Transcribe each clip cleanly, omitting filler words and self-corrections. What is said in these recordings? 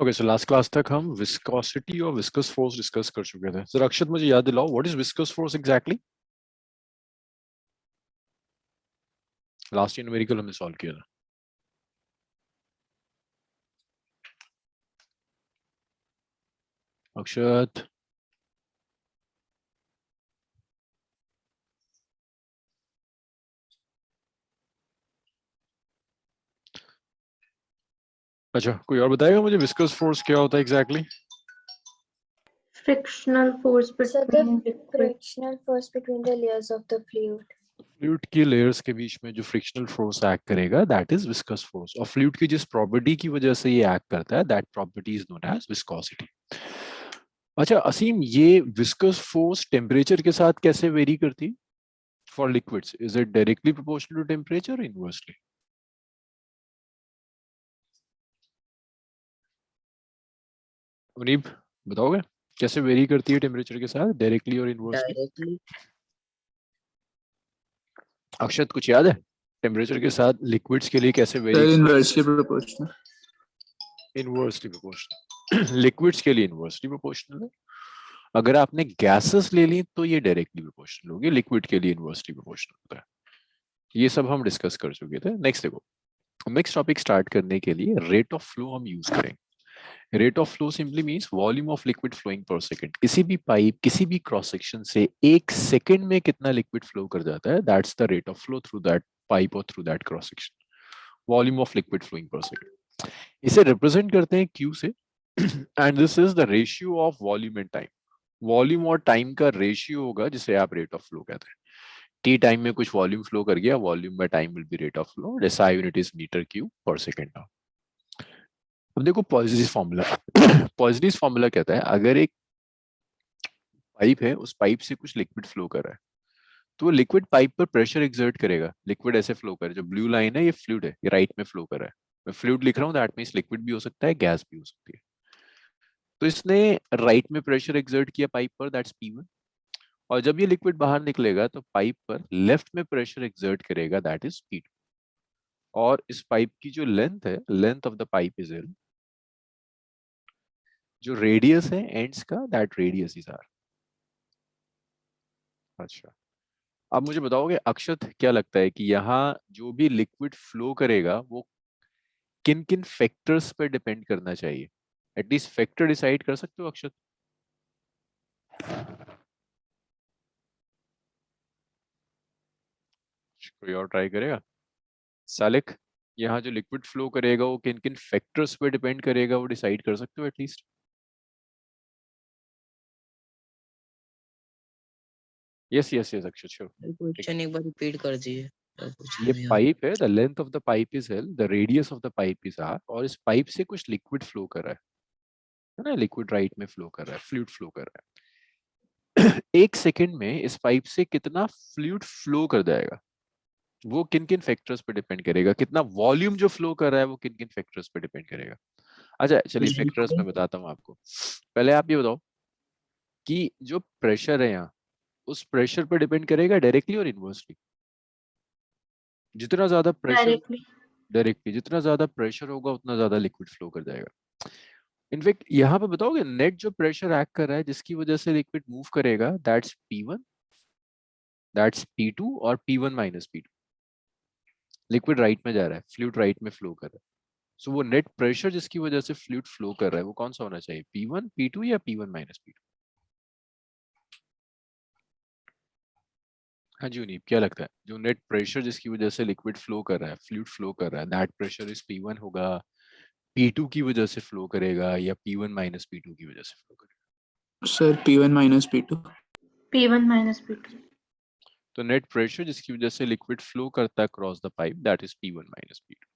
Okay, so last class तक हम viscosity और विस्कस फोर्स डिस्कस कर चुके थे। सर अक्षत, मुझे याद दिलाओ, what is viscous force exactly? Last year numerical हमने सॉल्व किया था। अक्षत, अच्छा कोई और बताएगा मुझे विस्कस फोर्स क्या होता है exactly? Frictional force So the between liquid. frictional force between the layers of the fluid. Fluid की लेयर्स के बीच में जो फ्रिक्शनल फोर्स एक्ट करेगा दैट इज विस्कस फोर्स, और फ्लूइड की जिस प्रॉपर्टी की वजह से ये एक्ट करता है that property is known as viscosity. अच्छा असीम, ये विस्कस फोर्स टेम्परेचर के साथ कैसे वेरी करती है for liquids? Is it directly proportional to temperature, inversely? Muneeb बताओगे कैसे वेरी करती है टेम्परेचर के साथ, डायरेक्टली और इनवर्सली? डायरेक्टली। अक्षत कुछ याद है टेम्परेचर के साथ लिक्विड्स के लिए कैसे very? Inversely proportional. Inversely proportional. Liquids के लिए इनवर्सली प्रोपोर्शनल है। अगर आपने गैसेस ले ली तो ये डायरेक्टली प्रोपोर्शनल होगी, लिक्विड के लिए इनवर्सली प्रोपोर्शनल होता है। ये सब हम डिस्कस कर चुके थे। नेक्स्ट देखो, नेक्स्ट टॉपिक स्टार्ट करने के लिए रेट ऑफ फ्लो हम यूज करेंगे। Rate of flow simply means volume of liquid flowing per second. किसी भी पाइप, किसी भी क्रॉस सेक्शन से एक सेकंड में कितना लिक्विड फ्लो कर जाता है, that's the rate of flow through that pipe और through that cross section. Volume of liquid flowing per second, इसे रिप्रेजेंट करते हैं Q से, and this is the ratio of volume and time. Volume और time का ratio होगा जिसे आप रेट ऑफ फ्लो कहते हैं। टी टाइम में कुछ वॉल्यूम फ्लो कर गया, volume by time will be rate of flow. SI unit is metre cube per second. अब देखो पॉइजनीज फॉर्मूला। पॉइजनीज फॉर्मूला कहता है अगर एक पाइप है, उस पाइप से कुछ लिक्विड फ्लो कर रहा है, तो वो लिक्विड पाइप पर प्रेशर एक्सर्ट करेगा। लिक्विड ऐसे फ्लो करे, जो ब्लू लाइन है ये फ्लूइड है, ये राइट में फ्लो कर रहा है। मैं फ्लूइड लिख रहा हूँ, दैट मींस लिक्विड भी हो सकता है, गैस भी हो सकती है। तो इसने राइट में प्रेशर एक्सर्ट किया पाइप पर, दैट्स P1। और जब ये लिक्विड बाहर निकलेगा तो पाइप पर लेफ्ट में प्रेशर एक्सर्ट करेगा, दैट इज P2। और इस पाइप की जो लेंथ है, length of the pipe is L। जो रेडियस है एंड्स का, दैट रेडियस इज R। अच्छा, अब मुझे बताओगे अक्षत, क्या लगता है कि यहाँ जो भी लिक्विड फ्लो करेगा वो किन किन फैक्टर्स पर डिपेंड करना चाहिए? एटलीस्ट फैक्टर डिसाइड कर सकते हो अक्षत? कोई और ट्राई करेगा? सालिक, यहाँ जो लिक्विड फ्लो करेगा वो किन किन फैक्टर्स पे डिपेंड करेगा, वो डिसाइड कर सकते हो एटलीस्ट? यस यस यस अक्षत, श्योर। क्वेश्चन एक बार रिपीट कर दीजिए। ये पाइप है, the length of the pipe is L, the radius of the pipe is R, और इस पाइप से कुछ लिक्विड फ्लो कर रहा है ना? लिक्विड राइट में फ्लो कर रहा है, फ्लूइड फ्लो कर रहा है। एक सेकंड में इस पाइप से कितना फ्लूइड फ्लो कर जाएगा, वो किन किन फैक्टर्स पे डिपेंड करेगा। कितना वॉल्यूम जो फ्लो कर रहा है वो किन किन फैक्टर्स पे डिपेंड करेगा। अच्छा चलिए फैक्टर्स में बताता हूँ आपको। पहले आप ये बताओ कि जो प्रेशर है यहाँ, उस प्रेशर पे डिपेंड करेगा डायरेक्टली और इनवर्सली? जितना ज्यादा प्रेशर, Directly. डायरेक्टली, जितना ज्यादा प्रेशर होगा उतना ज्यादा लिक्विड फ्लो कर जाएगा। इनफैक्ट यहाँ पे बताओगे नेट जो प्रेशर एक्ट कर रहा है जिसकी वजह से लिक्विड मूव करेगा, दैट्स P1, दैट्स P2 और P1 minus P2। Liquid right में जा रहा है, फ्लूइड राइट में फ्लो कर रहा है। सो वो नेट प्रेशर जिसकी वजह से फ्लूइड फ्लो कर रहा है वो कौन सा होना चाहिए? P1, P2 या P1 माइनस P2? हाँ जी उनीब, क्या लगता है जो नेट प्रेशर जिसकी वजह से लिक्विड फ्लो कर रहा है, फ्लूइड फ्लो कर रहा है, दैट प्रेशर इज P1 होगा, P2 की वजह से फ्लो करेगा, या P1 माइनस P2 की वजह से फ्लो करेगा? Sir P1 minus P2। P1 minus P2. तो नेट प्रेशर जिसकी वजह से लिक्विड फ्लो करता है cross the pipe, that is P1 minus P2।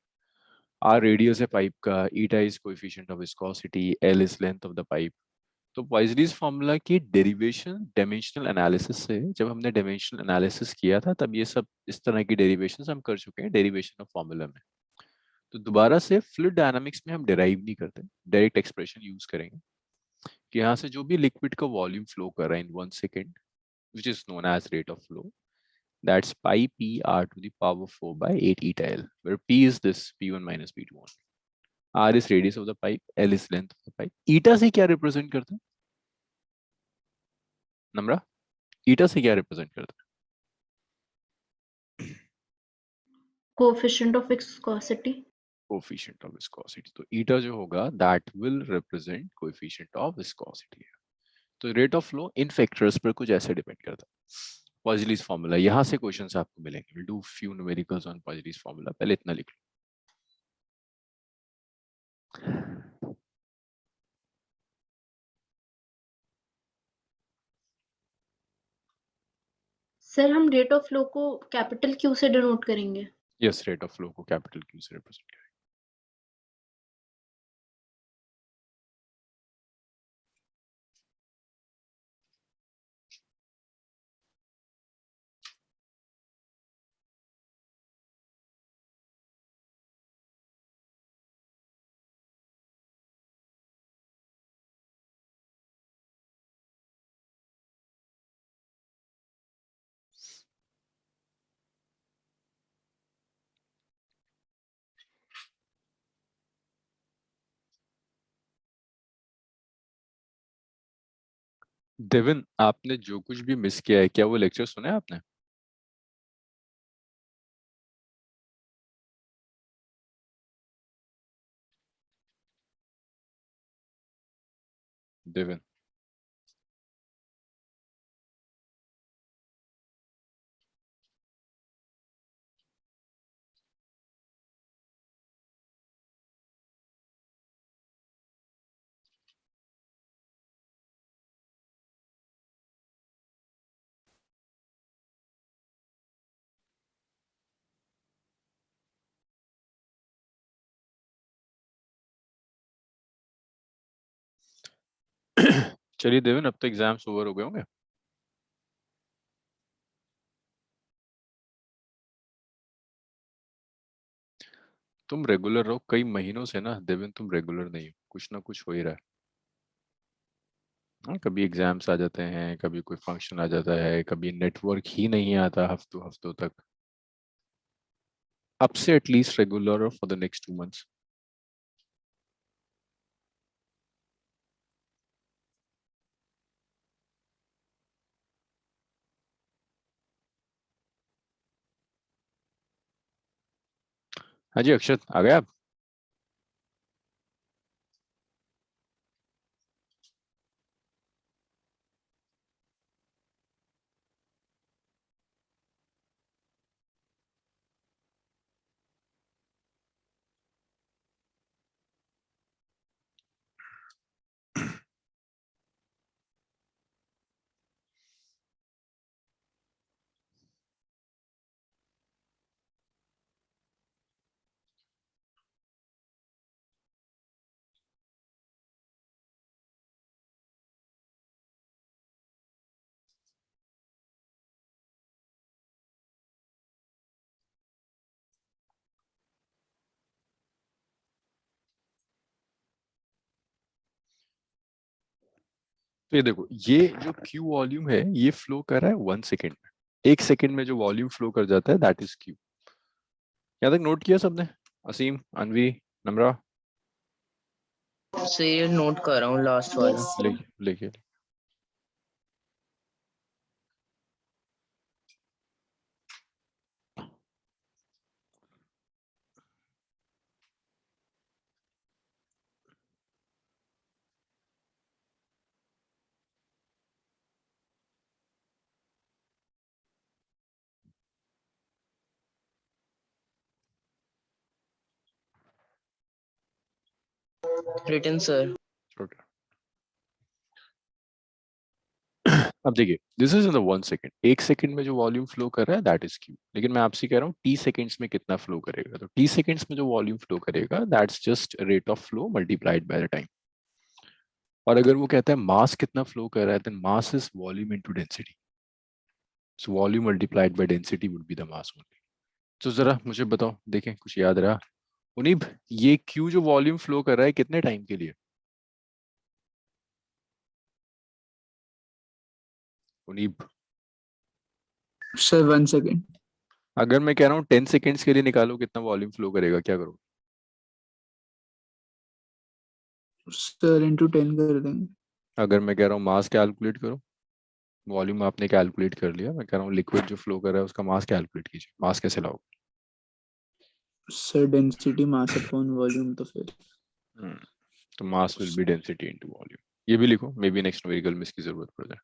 R radius है पाइप का, eta is coefficient of viscosity, L is length of the pipe. तो Poiseuille's formula की डेरिवेशन डायमेंशनल एनालिसिस से, जब हमने डायमेंशनल एनालिसिस किया था तब ये सब इस तरह की डेरिवेशंस हम कर चुके हैं डेरिवेशन ऑफ फॉर्मूला में। तो दोबारा से फ्लूइड डायनामिक्स में हम डेराइव नहीं करते, डायरेक्ट एक्सप्रेशन यूज करेंगे कि यहाँ से जो भी लिक्विड का वॉल्यूम फ्लो कर रहा है in 1 second, which is known as rate of flow, that's pi p r to the power 4 by 8 eta L, where p is this P1 minus P2 only. R is radius of the pipe, L is length of the pipe. ईटा से क्या represent करता है नम्रा? ईटा से क्या represent करता है? Coefficient of viscosity. Coefficient of viscosity. तो eta जो होगा that will represent coefficient of viscosity. तो rate of flow in factors पर कुछ ऐसे डिपेंड करता है. पॉइजलीज फार्मूला, यहाँ से क्वेश्चंस आपको मिलेंगे. Will do few numericals on Poiseuille's formula. पहले इतना लिख लो. सर हम रेट ऑफ फ्लो को कैपिटल क्यू से डिनोट करेंगे. यस, रेट ऑफ फ्लो को कैपिटल क्यू से रिप्रेजेंट करें. देविन, आपने जो कुछ भी मिस किया है, क्या वो लेक्चर सुना है आपने? देविन, चलिए देविन, अब तो एग्जाम्स ओवर हो गए होंगे. तुम रेगुलर रहो. कई महीनों से ना देविन तुम रेगुलर नहीं हो. कुछ ना कुछ हो ही रहा है. हाँ, कभी एग्जाम्स आ जाते हैं, कभी कोई फंक्शन आ जाता है, कभी नेटवर्क ही नहीं आता हफ्तों हफ्तों तक. अब से at least regular for the next 2 months. हाँ जी अक्षत, आ गए आप? तो ये देखो, ये जो क्यू वॉल्यूम है ये फ्लो कर रहा है 1 सेकेंड में. 1 सेकेंड में जो वॉल्यूम फ्लो कर जाता है दैट इज क्यू. यहाँ तक नोट किया सबने? असीम, अनवी, नम्रा? सर ये नोट कर रहा हूँ लास्ट वाला. Yes, sir. लिखिए लिखिए. Written sir. ओके. अब देखिए, this is in the 1 second. 1 second में जो वॉल्यूम फ्लो कर रहा है दैट इज क्यू. लेकिन मैं आपसे कह रहा हूँ टी सेकेंड्स में कितना फ्लो करेगा. तो टी सेकेंड्स में जो वॉल्यूम फ्लो करेगा that's just rate of flow multiplied by the time. और अगर वो कहता है मास कितना फ्लो कर रहा है, then mass is volume into density. So volume multiplied by density would be the mass only. तो जरा मुझे बताओ, देखें कुछ याद रहा? उनीब, ये क्यू जो वॉल्यूम फ्लो कर रहा है कितने टाइम के लिए? उनीब, सर 1 सेकेंड. अगर मैं कह रहा हूँ 10 सेकेंड्स के लिए निकालो कितना वॉल्यूम फ्लो करेगा, क्या करो? सर इंटू 10 कर देंगे। अगर मैं कह रहा हूँ मास कैलकुलेट करो, वॉल्यूम आपने कैलकुलेट कर लिया, मैं कह रहा हूँ लिक्विड जो फ्लो कर रहा है उसका मास कैलकुलेट कीजिए, मास कैसे लाओगे? Sir density mass upon volume, तो फिर हम्म, तो mass will be density into volume. ये भी लिखो, मे बी नेक्स्ट न्यूमेरिकल में इसकी जरूरत पड़ जाए।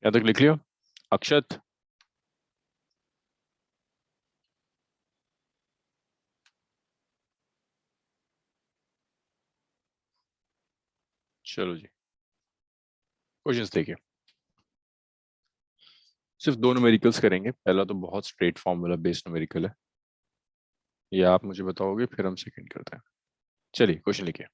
यहाँ तक लिख लिया अक्षत? चलो जी, क्वेश्चंस देखिए। सिर्फ दो न्यूमेरिकल्स करेंगे, पहला तो बहुत स्ट्रेट फॉर्मूला बेस्ड न्यूमेरिकल है, ये आप मुझे बताओगे, फिर हम सेकंड करते हैं। चलिए क्वेश्चन लिखिए।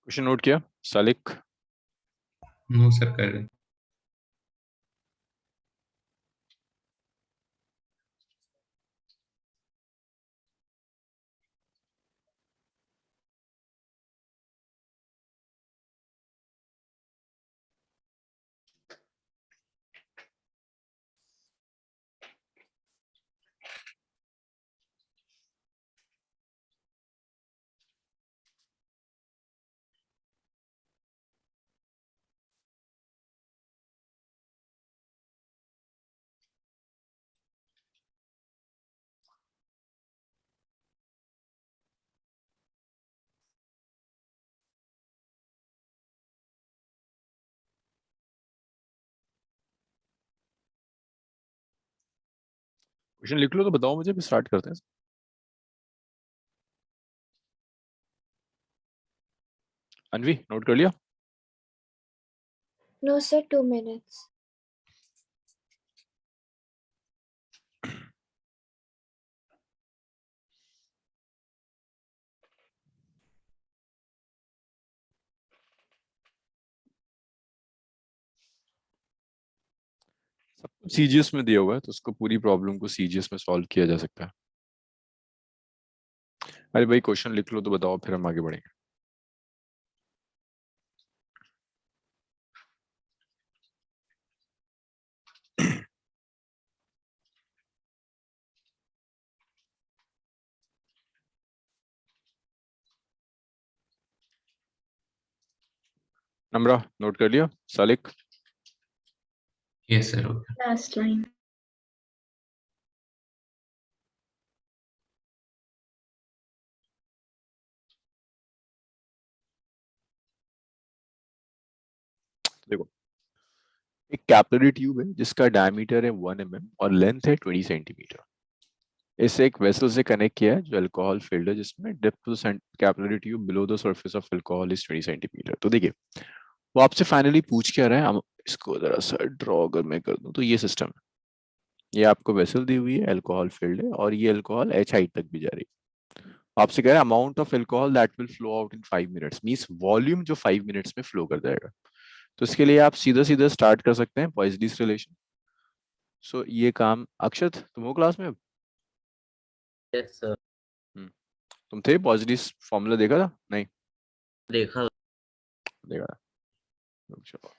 क्वेश्चन नोट किया सालिक? नो सर, कर रहे हैं। क्वेश्चन लिख लो तो बताओ मुझे, फिर स्टार्ट करते हैं। अनवी नोट कर लिया? No, sir, 2 minutes. सब कुछ सीजीएस में दिया हुआ है, तो उसको पूरी प्रॉब्लम को सीजीएस में सॉल्व किया जा सकता है। अरे भाई क्वेश्चन लिख लो तो बताओ, फिर हम आगे बढ़ेंगे। नम्रा नोट कर लिया? Salik? Yes sir, okay. Last line. देखो, एक कैपिलरी ट्यूब है जिसका डायमीटर है 1 mm और लेंथ है 20 सेंटीमीटर। इसे एक वेसल से कनेक्ट किया है जो अल्कोहल फिल्ड है, जिसमें depth of capillary tube below the surface of alcohol is 20 centimetre. तो देखिए, वो आपसे फाइनली पूछ क्या रहा है, हम इसको जरा सा ड्रॉ अगर मैं कर दूं तो ये सिस्टम है। ये आपको वेसल दी हुई है, अल्कोहल फिल्ड है, और ये अल्कोहल एच हाइट तक भी जा रही है। आपसे कह रहा है amount of alcohol that will flow out in 5 minutes, means volume जो 5 मिनट्स में फ्लो कर जाएगा। तो इसके लिए आप सीधा सीधा स्टार्ट कर सकते हैं पॉइजनीस रिलेशन। सो ये काम, अक्षत तुम हो क्लास में अब? यस सर, हम्म, तुम थे? पॉइजनीस फॉर्मूला देखा था? नहीं देखा। देखा था? चलो,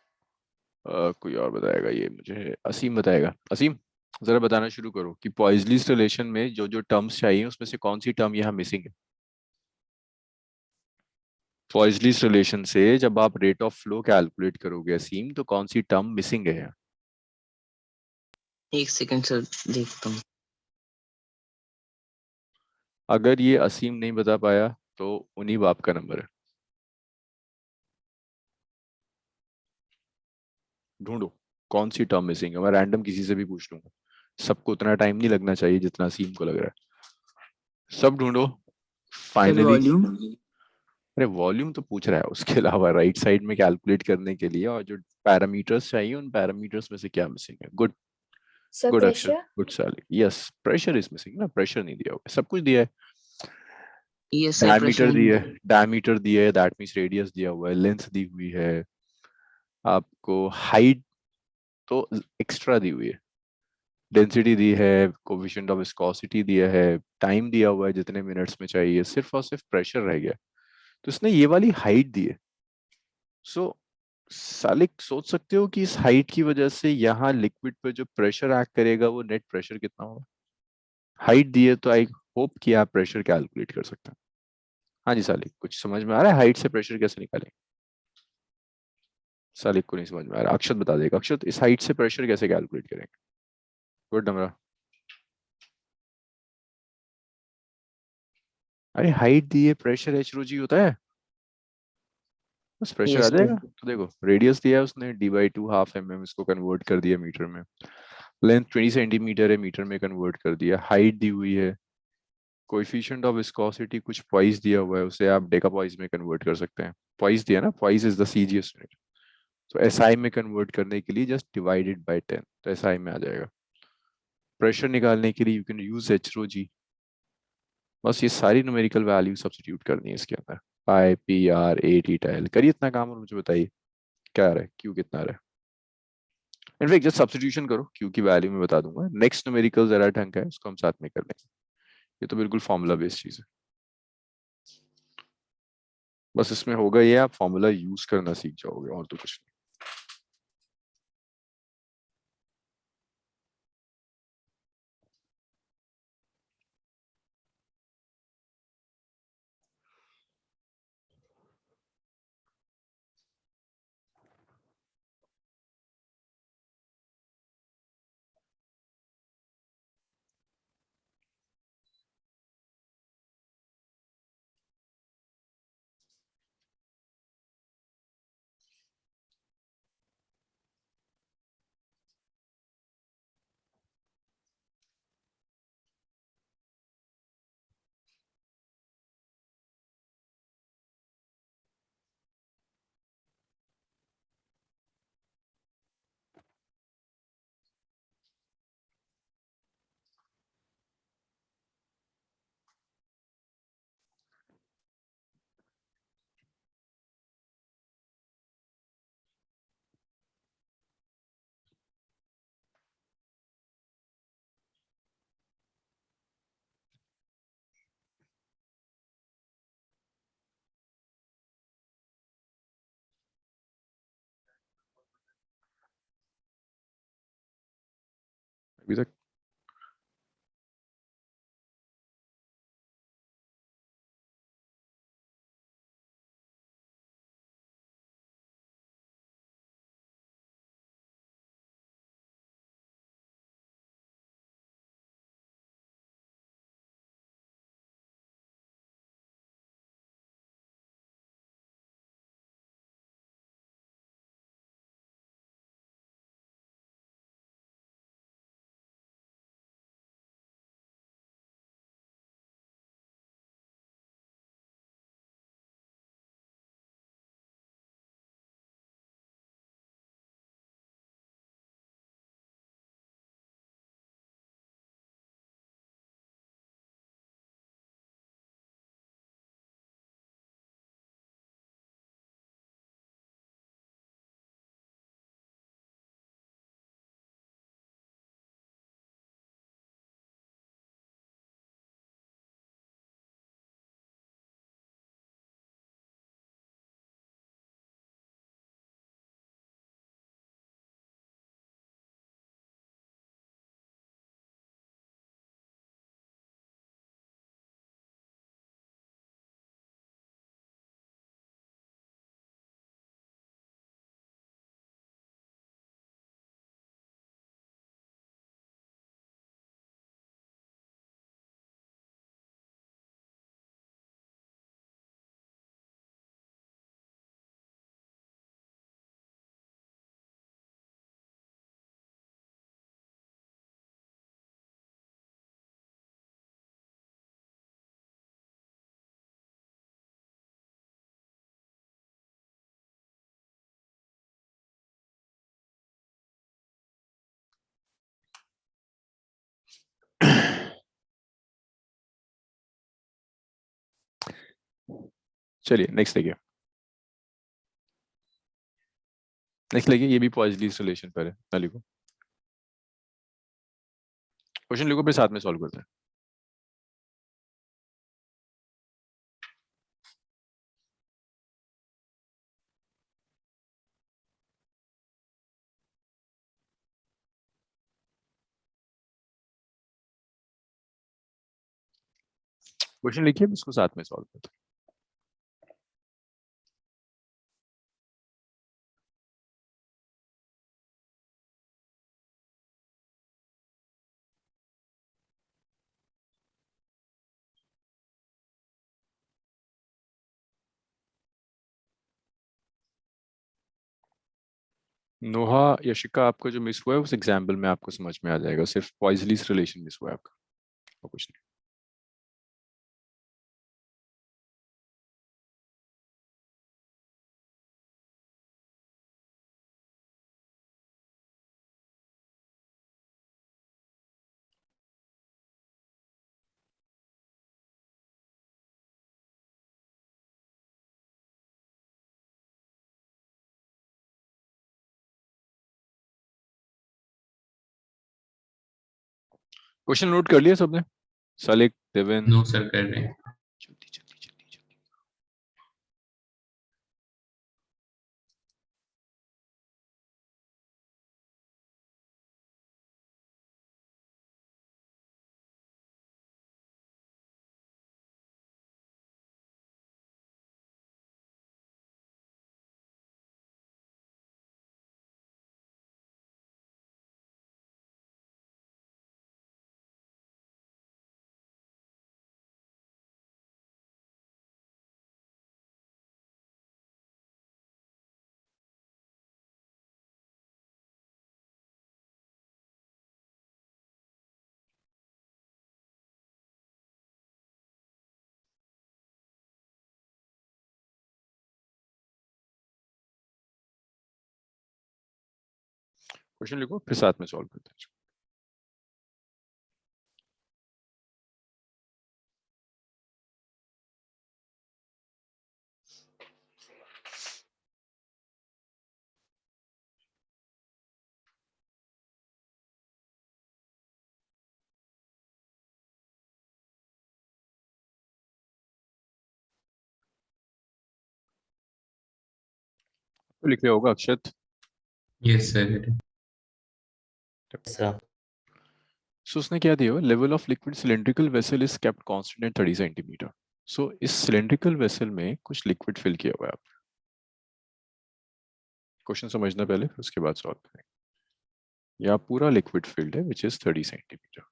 कोई और बताएगा? ये मुझे असीम बताएगा। असीम जरा बताना शुरू करो कि पॉइजनीस रिलेशन में जो जो टर्म्स चाहिए उसमें से कौन सी टर्म यहाँ मिसिंग है। पॉइजलीज रिलेशन से जब आप रेट ऑफ फ्लो कैलकुलेट करोगे असीम, तो कौन सी टर्म मिसिंग है? एक सेकंड सर, देखता हूँ। अगर ये असीम नहीं बता पाया तो उन्हीं बाप का नंबर है। ढूंढो कौन सी टर्म मिसिंग है। मैं रैंडम किसी से भी पूछ लूंगा, सबको उतना टाइम नहीं लगना चाहिए जितना असीम को लग रहा है। सब ढूंढो सर फाइनली। वॉल्यूम। अरे वॉल्यूम तो पूछ रहा है, उसके अलावा राइट साइड में कैलकुलेट करने के लिए और जो पैरामीटर्स चाहिए उन पैरामीटर्स में से क्या मिसिंग है। Good, So good Akshar, pressure. Good Saili. Yes, pressure is missing ना, प्रेशर नहीं दिया हुआ है, सब कुछ दिया है। Yes sir, diameter pressure. दिया है, डायमीटर दिया है, दैट मींस रेडियस दिया हुआ है, लेंथ दी हुई है आपको, हाइट तो एक्स्ट्रा दी हुई है, डेंसिटी दी है, कोफिशिएंट ऑफ विस्कोसिटी दिया है, टाइम दिया हुआ है जितने मिनट्स में चाहिए, सिर्फ और सिर्फ प्रेशर रह गया। तो इसने ये वाली हाइट दी है। सो सालिक सोच सकते हो कि इस हाइट की वजह से यहाँ लिक्विड पे जो प्रेशर एक्ट करेगा वो नेट प्रेशर कितना होगा। हाइट दी है तो आई होप कि आप प्रेशर कैलकुलेट कर सकते हैं। हाँ जी सालिक, कुछ समझ में आ रहा है हाइट से प्रेशर कैसे निकालें? सालिक को नहीं समझ में आ रहा, अक्षत बता देगा। अक्षत, इस हाइट से प्रेशर कैसे कैलकुलेट करेंगे? Good number. अरे हाइट दी है, प्रेशर एच रो जी होता है, बस प्रेशर आ यस जाएगा। सर। तो देखो रेडियस दिया है उसने d/2 हाफ mm, इसको कन्वर्ट कर दिया मीटर में। लेंथ 20 सेंटीमीटर है, मीटर में कन्वर्ट कर दिया। हाइट दी हुई है, कोएफिशिएंट ऑफ विस्कोसिटी कुछ पॉइस दिया हुआ है, उसे आप डेका पॉइस में कन्वर्ट कर सकते हैं। पॉइस दिया ना, poised is the CGS unit. तो एसआई में कन्वर्ट करने के लिए जस्ट डिवाइडेड बाय 10, तो एसआई में आ जाएगा। प्रेशर निकालने के लिए यू कैन यूज एच रो जी। बस ये सारी न्यूमेरिकल वैल्यू सब्स्टिट्यूट करनी है इसके अंदर। Pi, P, R, A, T, टाइल करिए इतना काम और मुझे बताइए क्या आ रहा है, क्यू कितना आ रहा है। इनफैक्ट जस्ट सब्स्टिट्यूशन करो, क्यू की वैल्यू मैं बता दूंगा। नेक्स्ट न्यूमेरिकल जरा ढंग का है, उसको हम साथ में कर लेंगे। ये तो बिल्कुल फॉर्मूला बेस्ड चीज है। बस इसमें होगा ये, आप फॉर्मूला यूज करना सीख जाओगे, और तो कुछ नहीं। अभी तक चलिए नेक्स्ट देखिए, नेक्स्ट लिखिए, ये भी पॉजिटिव रिलेशन पर है ना, लिखो क्वेश्चन, लिखो फिर साथ में सॉल्व करते हैं। क्वेश्चन लिखिए, इसको साथ में सॉल्व करते हैं। नोहा यशिका, आपको जो मिस हुआ है उस एग्जाम्पल में आपको समझ में आ जाएगा, सिर्फ पॉइजलीस रिलेशन मिस हुआ है आपका, और कुछ नहीं। क्वेश्चन नोट कर लिया सबने? सालिक, देवेन, नो सर कर रहे हैं। जल्दी जल्दी जल्दी जल्दी। क्वेश्चन लिखो फिर साथ में सॉल्व करते हैं। तो लिख लिया होगा अक्षत। Yes sir. सो उसने क्या दिया, level of liquid cylindrical vessel is kept constant at 30 centimetre. So इस सिलेंड्रिकल वेसल में कुछ लिक्विड फिल किया हुआ है आपने। क्वेश्चन समझना पहले, फिर उसके बाद सॉल्व करेंगे। यहाँ पूरा लिक्विड फील्ड है विच इज 30 सेंटीमीटर,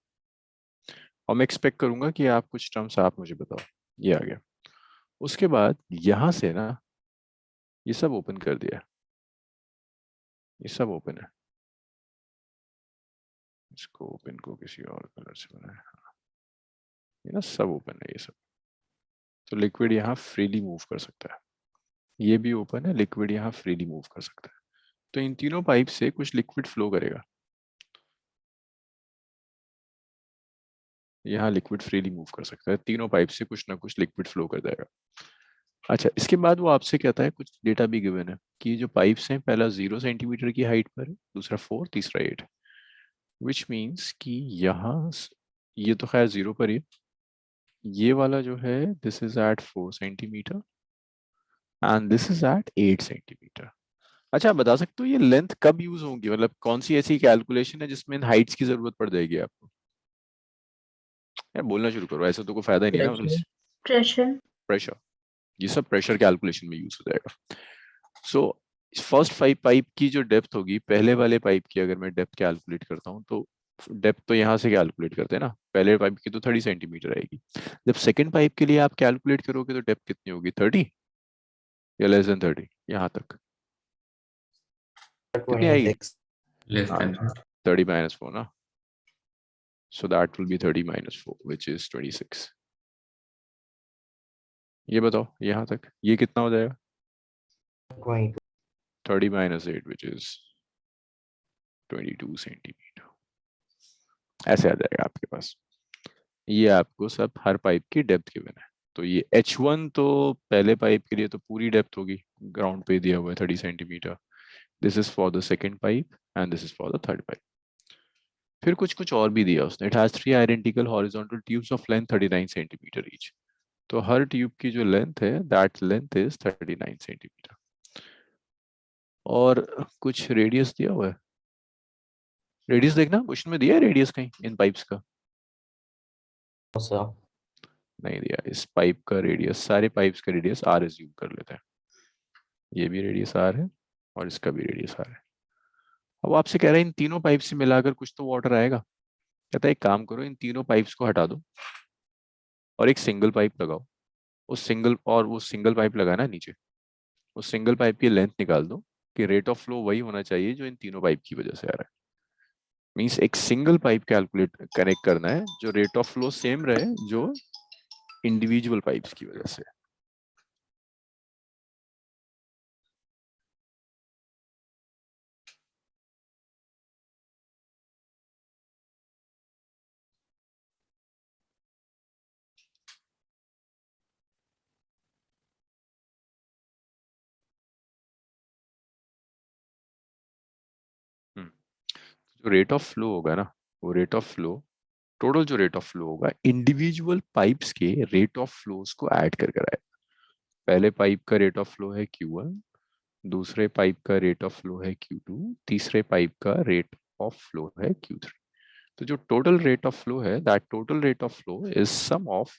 और मैं एक्सपेक्ट करूंगा कि आप कुछ टर्म्स आप मुझे बताओ। ये आ गया। उसके बाद यहां से ना ये सब ओपन कर दिया, ये सब ओपन है। इसको ओपन को किसी और कलर से बनाया, हाँ। ये ना सब ओपन है ये सब, तो लिक्विड यहाँ फ्रीली मूव कर सकता है। ये भी ओपन है, लिक्विड यहाँ फ्रीली मूव कर सकता है। तो इन तीनों पाइप से कुछ लिक्विड फ्लो करेगा, यहाँ लिक्विड फ्रीली मूव कर सकता है, तीनों पाइप से कुछ ना कुछ लिक्विड फ्लो कर जाएगा। अच्छा, इसके बाद वो आपसे कहता है कुछ डेटा भी गिवन है कि जो पाइप्स हैं, पहला 0 सेंटीमीटर की हाइट पर है, दूसरा 4, तीसरा 8, विच मीन्स कि यहाँ ये तो खैर 0 पर ही है। ये वाला जो है this is at 4 centimetre and this is at 8 centimetre. अच्छा, आप बता सकते हो ये लेंथ कब यूज होंगी, मतलब कौन सी ऐसी कैलकुलेशन है जिसमें इन हाइट्स की जरूरत पड़ जाएगी आपको? यार बोलना शुरू करो, ऐसा तो कोई फायदा ही नहीं है ना। प्रेशर। प्रेशर, ये सब प्रेशर कैलकुलेशन में यूज हो जाएगा। सो फर्स्ट 5 पाइप की जो डेप्थ होगी, पहले वाले पाइप की अगर मैं डेप्थ कैलकुलेट करता हूँ तो डेप्थ तो यहाँ से कैलकुलेट करते हैं ना, पहले पाइप की तो 30 सेंटीमीटर आएगी। जब सेकंड पाइप के लिए आप कैलकुलेट करोगे तो डेप्थ कितनी होगी, 30 या लेस देन 30? यहाँ तक कितनी आएगी? लेस देन 30 minus 4 ना, so that will be 30 minus 4 which is 26। ये बताओ यहाँ तक ये कितना हो जाएगा? 30 minus 8 which is 22 सेंटीमीटर, ऐसे आ जाएगा आपके पास। ये आपको सब हर पाइप की डेप्थ गिवन है। तो ये H1 तो पहले पाइप के लिए तो पूरी डेप्थ होगी, ग्राउंड पे दिया हुआ है 30 centimetre. This is for the second pipe and this is for the third pipe. फिर कुछ कुछ और भी दिया उसने. It has 3 identical horizontal tubes of length 39 centimetre each. तो हर ट्यूब की जो लेंथ है दैट लेंथ इज 39 सेंटीमीटर. और कुछ रेडियस दिया हुआ है. रेडियस देखना क्वेश्चन में दिया है रेडियस कहीं इन पाइप्स का? सर नहीं दिया. इस पाइप का रेडियस, सारे पाइप्स का रेडियस आर एज्यूम कर लेते हैं. ये भी रेडियस आर है और इसका भी रेडियस आर है. अब आपसे कह रहा है इन तीनों पाइप से मिलाकर कुछ तो वाटर आएगा. कहता है एक काम करो, इन तीनों पाइप्स को हटा दो और एक सिंगल पाइप लगाओ. वो सिंगल पाइप लगाना नीचे. उस सिंगल पाइप की लेंथ निकाल दो कि रेट ऑफ फ्लो वही होना चाहिए जो इन तीनों पाइप की वजह से आ रहा है. मींस एक सिंगल पाइप कैलकुलेट कनेक्ट करना है जो रेट ऑफ फ्लो सेम रहे जो इंडिविजुअल पाइप्स की वजह से. जो रेट ऑफ फ्लो होगा ना, वो रेट ऑफ फ्लो, टोटल जो रेट ऑफ फ्लो होगा इंडिविजुअल पाइप्स के रेट ऑफ फ्लोज को ऐड कर कर आएगा. पहले पाइप का रेट ऑफ फ्लो है Q1, दूसरे पाइप का रेट ऑफ फ्लो है Q2, तीसरे पाइप का रेट ऑफ फ्लो है Q3. तो जो टोटल रेट ऑफ फ्लो है that total rate of flow is sum of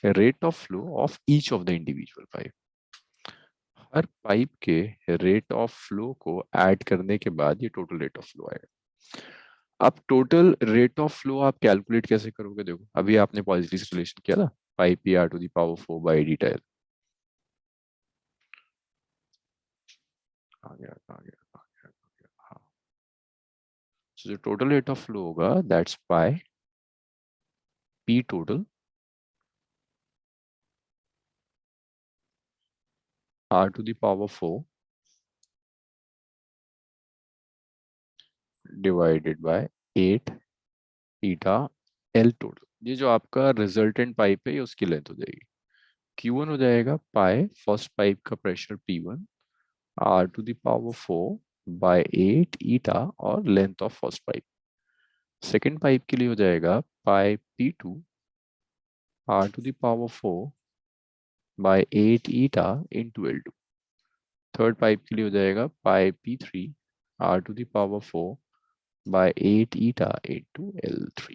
rate of flow of each of the individual pipe. हर pipe के rate of flow को add करने के बाद ये टोटल रेट ऑफ फ्लो आएगा. अब टोटल रेट ऑफ फ्लो आप कैलकुलेट कैसे करोगे? देखो अभी आपने पॉजिटिव रिलेशन किया ना, pi P R to the power 4 by D tail. आ गया आ गया आ गया आ गया. हाँ. So जो टोटल रेट ऑफ फ्लो होगा that's pi P total R to the power 4 divided by 8 eta L total. ये जो आपका रिजल्टेंट पाइप है ये उसकी लेंथ हो जाएगी. Q1 हो जाएगा पाई फर्स्ट पाइप का pressure P1 R to the power 4 by 8 ईटा और length of first pipe. Second pipe के लिए हो जाएगा पाई P2 R to the power 4 by 8 eta into L2. Third pipe के लिए हो जाएगा पाई P3 R to the power 4 by 8 eta into L3.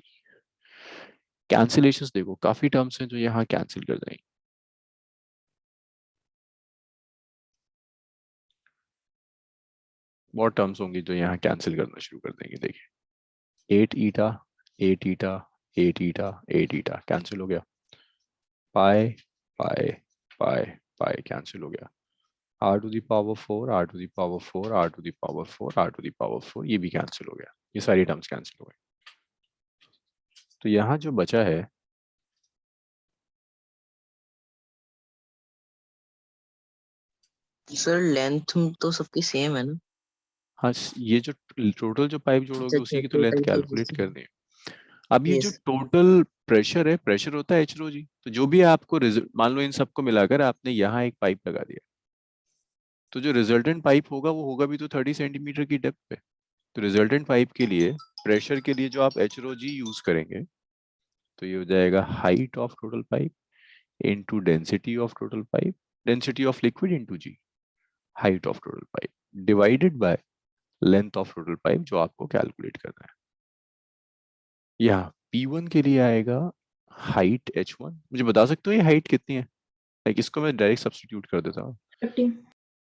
Cancellations देखो, काफी टर्म्स हैं जो यहाँ कैंसिल कर जाएंगे. बहुत टर्म्स होंगी जो यहाँ कैंसिल करना शुरू कर देंगे. देखिए 8 ईटा 8 ईटा 8 ईटा 8 ईटा कैंसिल हो गया. पाई पाई पाई पाई कैंसिल हो गया. R to the power 4 R to the power 4 R to the power 4 R to the power 4 ये भी कैंसिल हो गया. ये सारी टर्म्स कैंसिल हो गए. तो यहाँ जो बचा है सर लेंथ तो सबकी सेम है ना? हाँ, ये जो टोटल जो पाइप जोड़ोगे अच्छा उसी अच्छा, की तो लेंथ टोटल की कैलकुलेट सेम. करनी है. अब ये जो यस. टोटल प्रेशर है, प्रेशर होता है H रो जी. तो जो भी आपको मान लो इन सबको मिलाकर आपने यहाँ एक पाइप लगा दिया, तो जो रिजल्टेंट पाइप होगा वो होगा भी तो 30 सेंटीमीटर की डेप्थ पे. तो रिजल्टेंट पाइप के लिए प्रेशर के लिए जो आप H रो जी यूज करेंगे तो ये हो जाएगा height of total pipe into density of total pipe, density of liquid into g, height of total pipe divided by length of total pipe जो आपको कैलकुलेट करना है. यहाँ P1 के लिए आएगा हाइट H1. मुझे बता सकते हो ये हाइट कितनी है? लाइक इसको मैं डायरेक्ट सब्स्टिट्यूट कर देता हूँ. 30.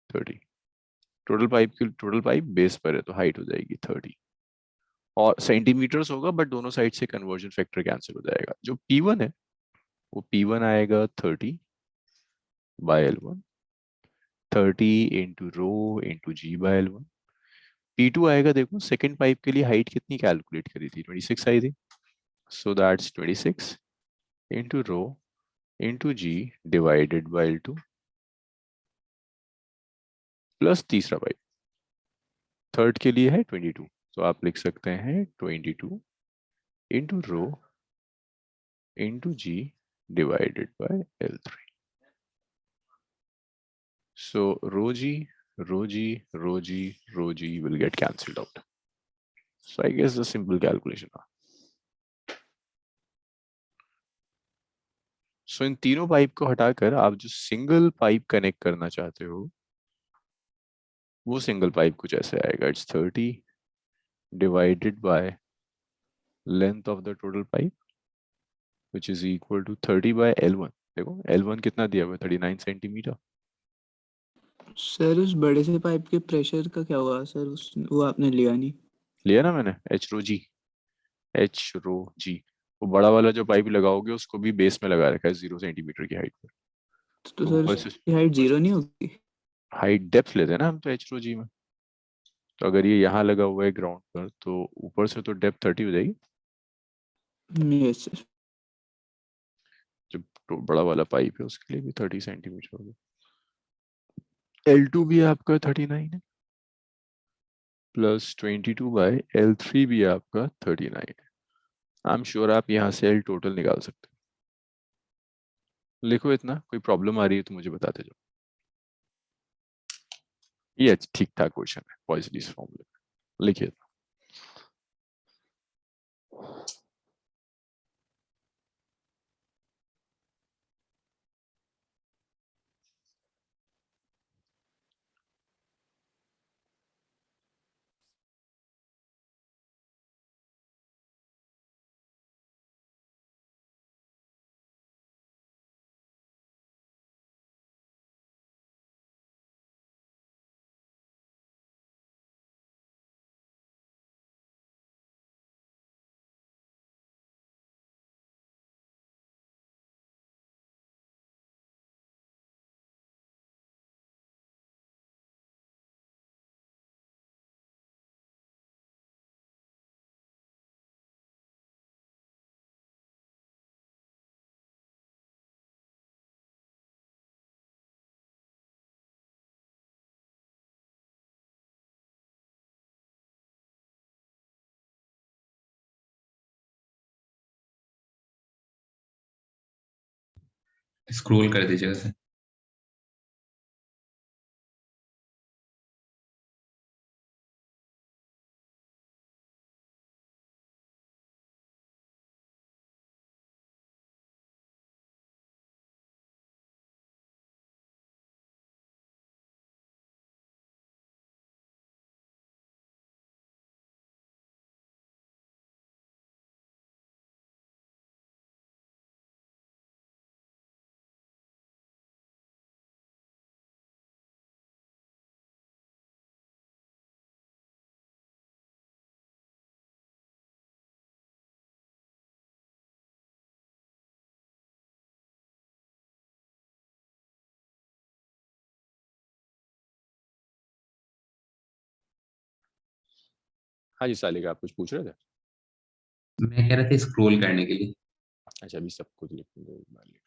30. टोटल पाइप बेस पर है तो हाइट हो जाएगी 30 और सेंटीमीटर्स होगा बट दोनों साइड से कन्वर्जन फैक्टर कैंसिल हो जाएगा. जो P1 है वो P1 आएगा 30 by L1, 30 into rho into G by L1. P2 आएगा, देखो सेकेंड पाइप के लिए हाइट कितनी कैलकुलेट करी थी, 26 आई थी. So that's 26 into rho into g divided by L2 plus तीसरा पाइप थर्ड के लिए है 22. तो आप लिख सकते हैं 22 into rho into g divided by L3. So rho g will get cancelled out. So I guess the simple calculation. So इन तीनों पाइप को हटाकर आप जो सिंगल पाइप कनेक्ट करना चाहते हो वो सिंगल पाइप कुछ ऐसे आएगा. It's 30 divided by length of the total pipe which is equal to 30 by L1. देखो L1 कितना दिया हुआ है 39 सेंटीमीटर. सर उस बड़े से पाइप के प्रेशर का क्या हुआ सर? वो आपने लिया नहीं. लिया ना मैंने H रो जी. वो बड़ा वाला जो पाइप लगाओगे उसको भी बेस में लगा रखा है 0 सेंटीमीटर की हाइट पर. तो तो सर ऊपर से उसकी हाइट 0 नहीं होगी? हाइट डेप्थ लेते हैं ना हम तो H रो जी में. तो अगर ये यहाँ लगा हुआ है ग्राउंड पर तो ऊपर से तो डेप्थ 30 हो जाएगी. Yes sir. जो बड़ा वाला पाइप है उसके लिए भी 30 सेंटीमीटर होगा. L2 भी आपका 39 है प्लस 22 बाय L3 भी आपका 39 है. आई एम श्योर आप यहाँ से L टोटल निकाल सकते हो. लिखो इतना. कोई प्रॉब्लम आ रही है तो मुझे बताते जाओ. ये ठीक ठाक क्वेश्चन है पॉइसलीज फॉर्मूले. लिखिए. स्क्रॉल कर दीजिएगा सर. हाँ जी सालिका आप कुछ पूछ रहे थे. मैं कह रहा था स्क्रॉल करने के लिए. अच्छा अभी सब कुछ लिख दो एक बार. लिख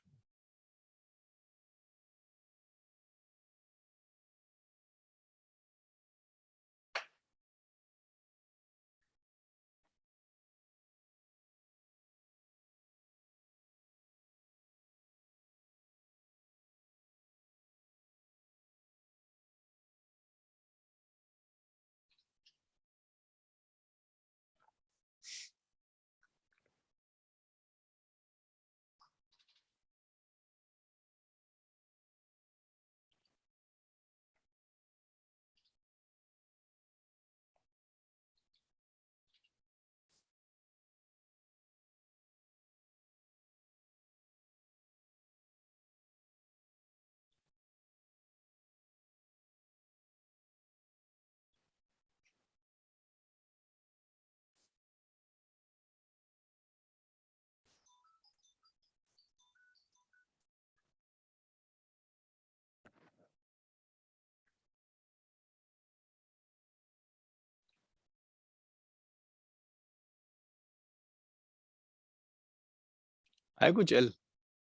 आया कुछ L.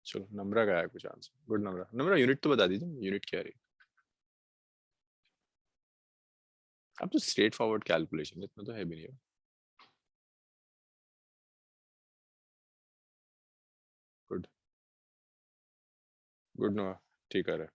चलो नम्रा का आया कुछ आंसर. गुड नम्रा. नम्रा यूनिट तो बता दीजिए यूनिट क्या रही. अब तो स्ट्रेट फॉरवर्ड कैलकुलेशन इतना तो है भी नहीं. गुड. गुड नो, ठीक है।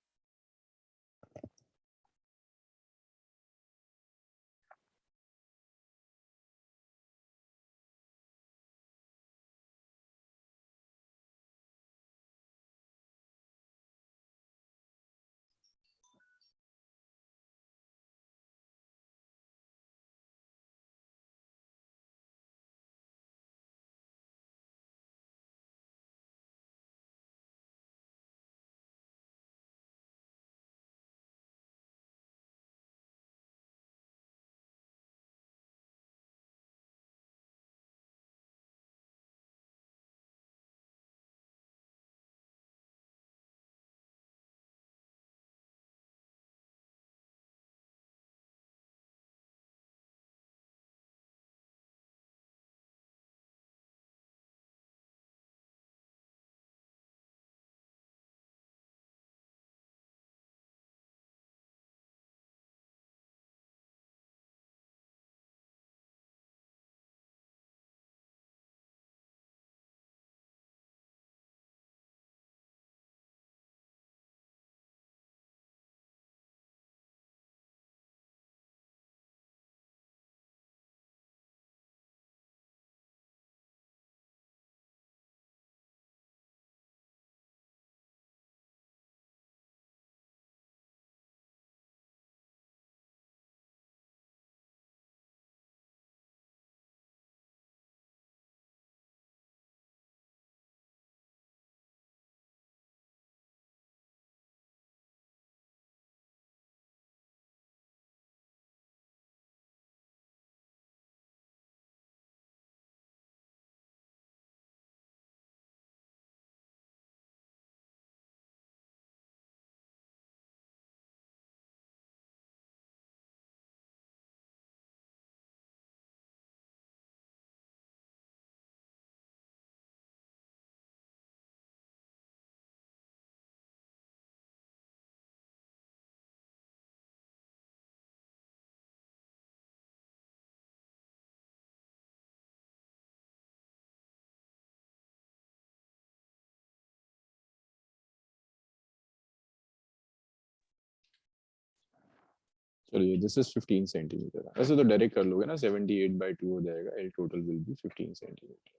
चलिए, दिस इज 15 सेंटीमीटर। वैसे तो डायरेक्ट कर लोगे ना, 78/2 हो जाएगा। L total will be 15 centimetre.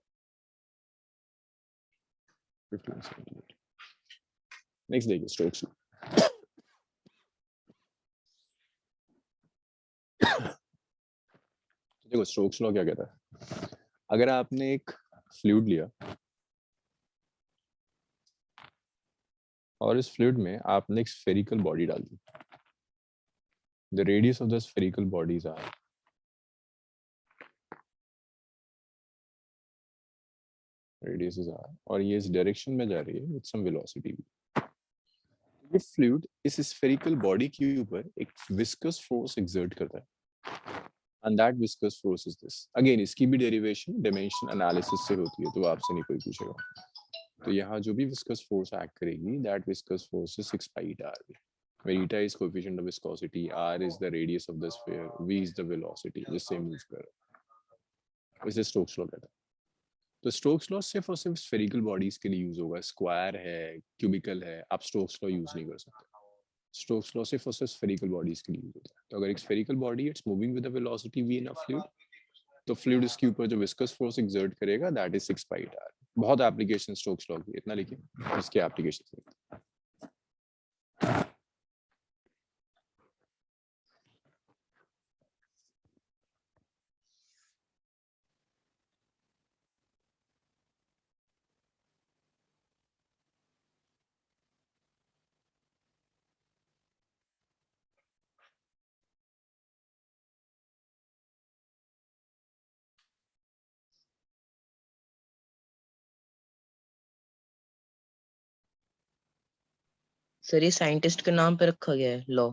15 centimetre. Next देखिए स्टोक्स लॉ। देखो स्टोक्स लॉ क्या कहता है, अगर आपने एक फ्लूइड लिया और इस फ्लूइड में आपने एक स्फेरिकल बॉडी डाल दी, the radius of the spherical bodies R radius is R, और ये इस डायरेक्शन में जा रही है विद सम वेलोसिटी भी। ये फ्लूइड इस स्फेरिकल बॉडी के ऊपर एक विस्कस फोर्स एक्सर्ट करता है, and that viscous force is this। again इसकी भी डेरिवेशन डायमेंशन एनालिसिस से होती है, तो आपसे नहीं कोई पूछेगा। तो यहाँ जो भी विस्कस फोर्स एक्ट करेगी, that viscous force is 6 pi r, where eta is coefficient of viscosity, r is the radius of the sphere, v is the velocity जिससे मूव कर रहा है। इसे स्टोक्स लॉ कहता है। तो स्टोक्स लॉ सिर्फ और सिर्फ स्फेरिकल बॉडीज के लिए यूज होगा। स्क्वायर है, क्यूबिकल है, आप स्टोक्स लॉ यूज नहीं कर सकते। स्टोक्स लॉ सिर्फ और सिर्फ स्फेरिकल बॉडीज के लिए यूज होता है। तो अगर एक spherical body it's moving with a velocity v in a fluid, तो फ्लूइड इसके ऊपर जो विस्कस फोर्स एक्सर्ट करेगा दैट इज 6 pi r। बहुत एप्लीकेशन स्टोक्स लॉ की, इतना लिखिए इसके एप्लीकेशन। सर ये साइंटिस्ट के नाम पे रखा गया है लॉ।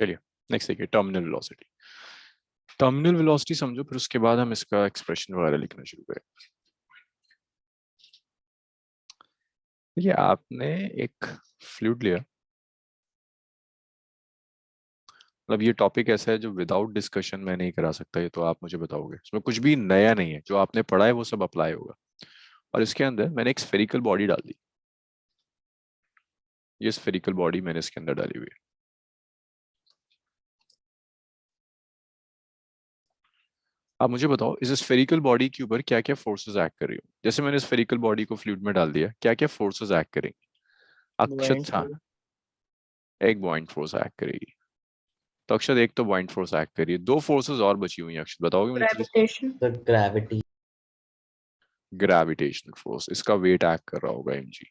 चलिए नेक्स्ट देखिए टर्मिनल वेलोसिटी। टर्मिनल वेलोसिटी समझो, फिर उसके बाद हम इसका एक्सप्रेशन वगैरह लिखना शुरू करें। देखिए आपने एक फ्लूइड लिया, मतलब ये टॉपिक ऐसा है जो विदाउट डिस्कशन मैं नहीं करा सकता, ये तो आप मुझे बताओगे, इसमें कुछ भी नया नहीं है, जो आपने पढ़ा है वो सब अप्लाई होगा। और इसके अंदर मैंने एक स्फेरिकल बॉडी डाल दी, ये स्फेरिकल बॉडी मैंने इसके अंदर डाली हुई है। अब मुझे बताओ इस स्फेरिकल बॉडी के ऊपर क्या क्या फोर्सेस एक्ट कर रही हो। जैसे मैंने स्फेरिकल बॉडी को फ्लूइड में डाल दिया, क्या क्या फोर्सेस एक्ट करेंगे? अक्षत, हाँ, एक बॉइंट फोर्स एक्ट करेगी। तो अक्षत एक तो बॉइंट फोर्स एक्ट करिए, दो फोर्सेस और बची हुई हैं, अक्षत बताओगे मुझे please? Gravitation. The gravity. Gravitational force, इसका वेट एक्ट कर रहा होगा mg।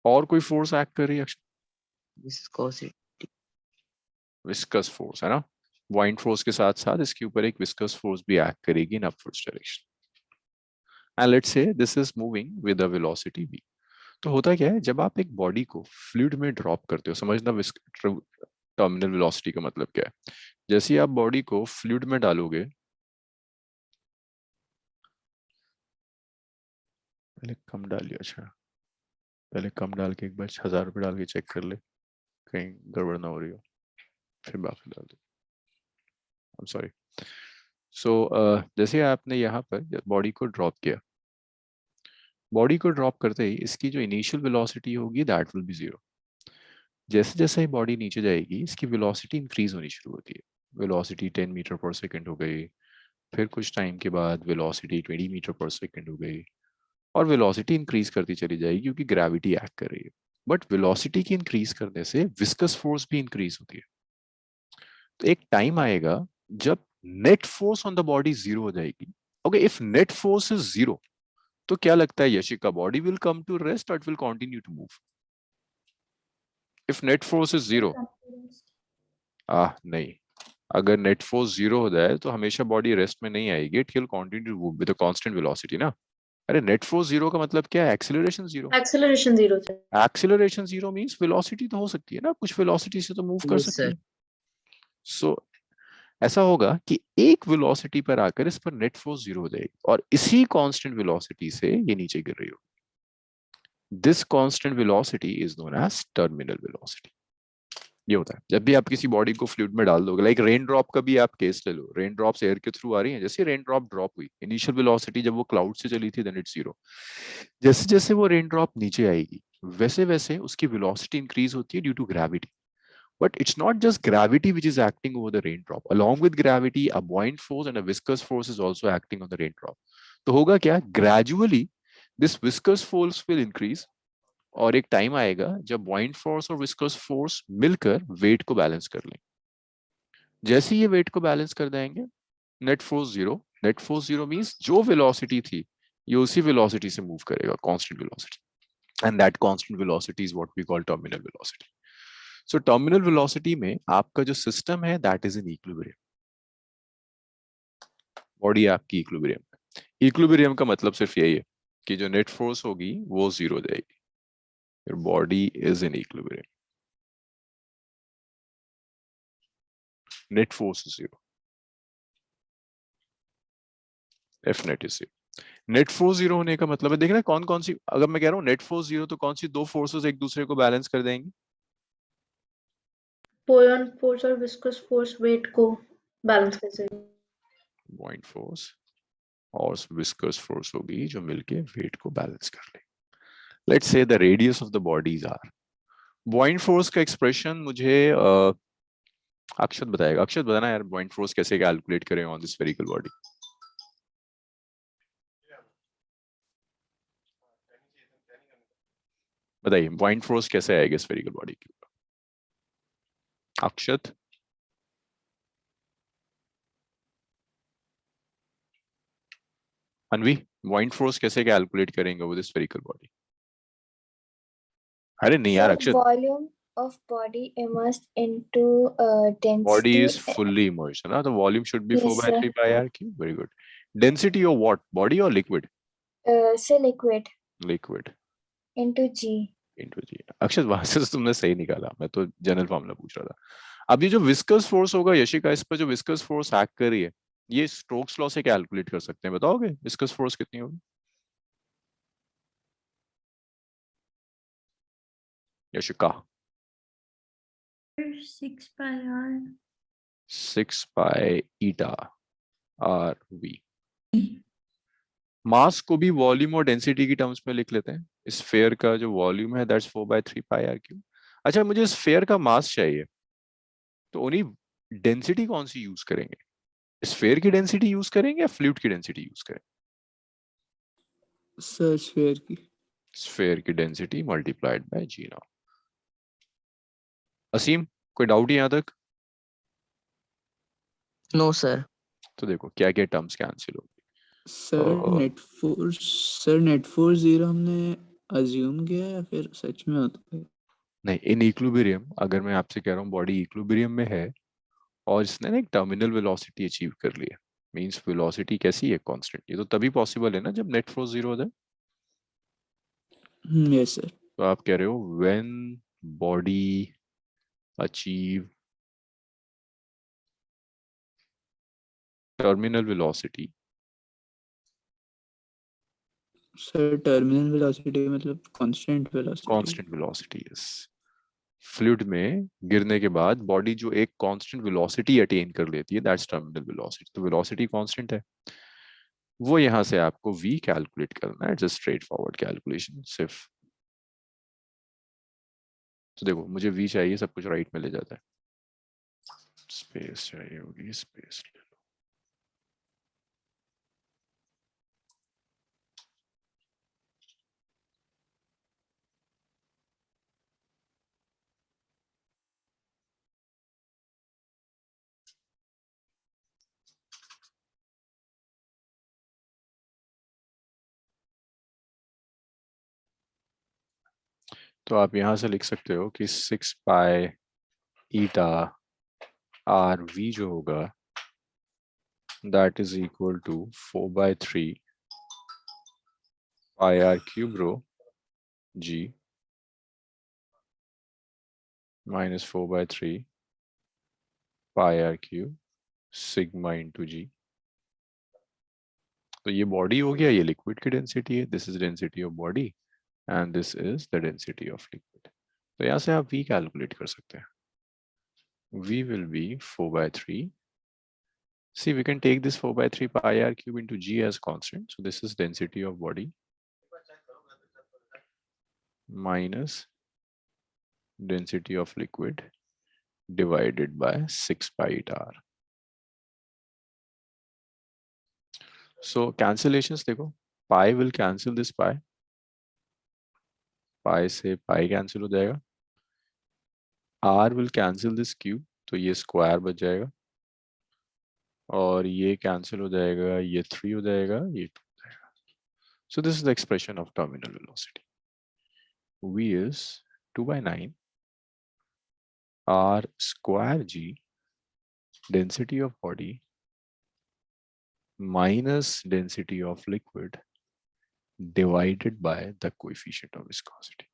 और कोई फोर्स एक्ट कर रही है अक्षत? विस्कोसिटी। विस्कस फोर्स है ना, बॉइंट फोर्स के साथ साथ इसके ऊपर एक विस्कस फोर्स भी एक्ट करेगी in upwards direction. And let's say this is moving with a velocity v। तो होता क्या है, जब आप एक बॉडी को फ्लूइड में ड्रॉप करते हो, समझना टर्मिनल वेलोसिटी का मतलब क्या है। जैसे ही आप बॉडी को फ्लूइड में डालोगे, पहले कम डालिए, अच्छा पहले कम डाल के एक बार 1000 रुपये डाल के चेक कर ले कहीं गड़बड़ ना हो रही हो, फिर बाकी डाल दो। I am sorry. सो जैसे आपने यहाँ पर बॉडी को ड्रॉप किया, बॉडी को ड्रॉप करते ही इसकी जो इनिशियल वेलोसिटी होगी दैट विल बी जीरो। जैसे जैसे ही बॉडी नीचे जाएगी इसकी वेलोसिटी इंक्रीज होनी शुरू होती है। वेलोसिटी 10 मीटर पर सेकंड हो गई, फिर कुछ टाइम के बाद वेलोसिटी 20 मीटर पर सेकंड हो गई, और वेलोसिटी इंक्रीज करती चली जाएगी क्योंकि ग्रेविटी एक्ट कर रही है। बट वेलोसिटी की इंक्रीज करने से विस्कस फोर्स भी इंक्रीज होती है। तो एक टाइम आएगा जब net force on the body zero हो जाएगी। Okay, if net force is zero, तो क्या लगता है Yashika, body will come to rest और it will continue to move? If net force is zero, नहीं, अगर नेट फोर्स जीरो हो जाए तो हमेशा बॉडी रेस्ट में नहीं आएगी, it will continue to move with a constant velocity ना। अरे नेट फोर्स जीरो का मतलब क्या है? Acceleration zero. एक्सेलरेशन जीरो थे। एक्सीलरेशन जीरो मींस वेलोसिटी तो हो सकती है ना, कुछ वेलोसिटी से तो मूव कर Yes, सकती sir. है। सो ऐसा होगा कि एक वेलोसिटी पर आकर इस पर नेट फोर्स जीरो हो जाएगी और इसी कांस्टेंट वेलोसिटी से ये नीचे गिर रही होगी। This constant velocity is known as terminal velocity. ये होता है जब भी आप किसी बॉडी को फ्लूइड में डाल दोगे, लाइक रेन ड्रॉप का भी आप केस ले लो। रेन ड्रॉप्स एयर के थ्रू आ रही हैं, जैसे रेन ड्रॉप ड्रॉप हुई, इनिशियल वेलोसिटी जब वो क्लाउड से चली थी देन इट्स जीरो। जैसे जैसे वो रेन ड्रॉप नीचे आएगी वैसे वैसे उसकी वेलोसिटी इंक्रीज होती है due to gravity. But it's not just gravity which is acting over the raindrop. Along with gravity, a buoyant force and a viscous force is also acting on the raindrop. तो होगा क्या, gradually this viscous force will increase और एक time आएगा जब buoyant force और viscous force मिलकर weight को बैलेंस कर लें। जैसे ये वेट को बैलेंस कर देंगे, net force zero. Net force zero means जो वेलोसिटी थी ये उसी वेलोसिटी से मूव करेगा, constant velocity, and that constant velocity is what we call terminal velocity. So terminal velocity में आपका जो सिस्टम है that is in equilibrium. Body आपकी इक्विलिब्रियम है। इक्विलिब्रियम का मतलब सिर्फ यही है कि जो नेट फोर्स होगी वो जीरो हो जाएगी। Your body is in equilibrium, net force is zero, F net is zero. Net force zero होने का मतलब है, देखना कौन कौन सी, अगर मैं कह रहा हूँ नेट फोर्स जीरो तो कौन सी दो फोर्सेस एक दूसरे को बैलेंस कर देंगी? बुoyant फोर्स और विस्कस फोर्स वेट को बैलेंस कर सकते हैं। बुoyant फोर्स और विस्कस फोर्स होगी जो मिलके वेट को बैलेंस कर ले। Let's say the radius of the bodies R. Buoyant force का एक्सप्रेशन मुझे अक्षत बताएगा। अक्षत बताना यार, बुoyant फोर्स कैसे कैलकुलेट करें ऑन दिस स्फेरिकल बॉडी? बताइए बुoyant फोर्स कैसे आएगा स्फेरिकल बॉडी के ऊपर? अक्षत, अनवी, बुoyant फोर्स कैसे कैलकुलेट करेंगे वो स्फेरिकल बॉडी? अरे नहीं यार So Akshat, volume of body immersed into body density. is fully immersed है ना, तो volume should be 4 Yes, by sir. 3 pi r cube. Very good. Density of what? Body or liquid? So liquid Liquid into G. into g। अक्षत वहां से तो तुमने सही निकाला, मैं तो जनरल फॉर्मूला पूछ रहा था। अब ये जो विस्कस फोर्स होगा यशिका, इस पर जो विस्कस फोर्स एक्ट कर रही है, ये स्टोक्स लॉ से कैलकुलेट कर सकते हैं, बताओगे विस्कस फोर्स कितनी होगी Yashika? 6 by r 6 by eta r v। मास को भी वॉल्यूम और डेंसिटी की टर्म्स में लिख लेते हैं। स्फेयर का जो वॉल्यूम है दैट्स 4/3 पाई आर क्यूब। अच्छा, मुझे स्फेयर का मास चाहिए, तो उन्हीं डेंसिटी कौन सी यूज करेंगे? स्फेयर की डेंसिटी यूज करेंगे या फ्लूइड की डेंसिटी यूज करेंगे? सर स्फेयर की। स्फेयर की density multiplied by G naught. Aseem, कोई डाउट यहाँ तक? No sir. तो देखो क्या क्या टर्म्स कैंसिल हो सर नेट फोर्स 0 हमने अज्यूम किया या फिर सच में होता है? नहीं, इन इक्विलिब्रियम, अगर मैं आपसे कह रहा हूँ बॉडी इक्विलिब्रियम में है और इसने ना एक टर्मिनल वेलोसिटी अचीव कर ली है, मींस वेलोसिटी कैसी है? कांस्टेंट। ये तो तभी पॉसिबल है ना जब नेट फोर्स 0 हो जाए। Yes sir. तो आप कह रहे हो when body achieve terminal velocity. Sir terminal velocity मतलब constant velocity. Constant velocity is fluid में गिरने के बाद बॉडी जो एक कांस्टेंट वेलोसिटी अटेन कर लेती है दैट्स टर्मिनल वेलोसिटी। तो वेलोसिटी कांस्टेंट है, वो यहां से आपको v कैलकुलेट करना है, जस्ट स्ट्रेट फॉरवर्ड कैलकुलेशन सिर्फ। तो देखो मुझे v चाहिए, सब कुछ राइट में ले जाता है, स्पेस चाहिए होगी, स्पेस। तो आप यहां से लिख सकते हो कि 6 पाई ईटा आर वी जो होगा that is equal to 4/3 pi R cube rho G minus 4/3 pi R cube sigma into G. तो ये बॉडी हो गया, ये लिक्विड की डेंसिटी है, this is density of body and this is the density of liquid. तो यहाँ से आप v कैलकुलेट कर सकते हैं। v will be 4/3. See, we can take this 4/3 pi r cube into g as constant. So this is density of body minus density of liquid divided by 6 pi eta r. So cancellations देखो, pi will cancel this pi. pi से pi cancel हो जाएगा. r will cancel this cube, तो ये square बच जाएगा. और ये cancel हो जाएगा, ये 3 हो जाएगा, ये 2 हो जाएगा. So this is the expression of terminal velocity. v is 2/9 r square g density of body minus density of liquid divided by the coefficient of viscosity.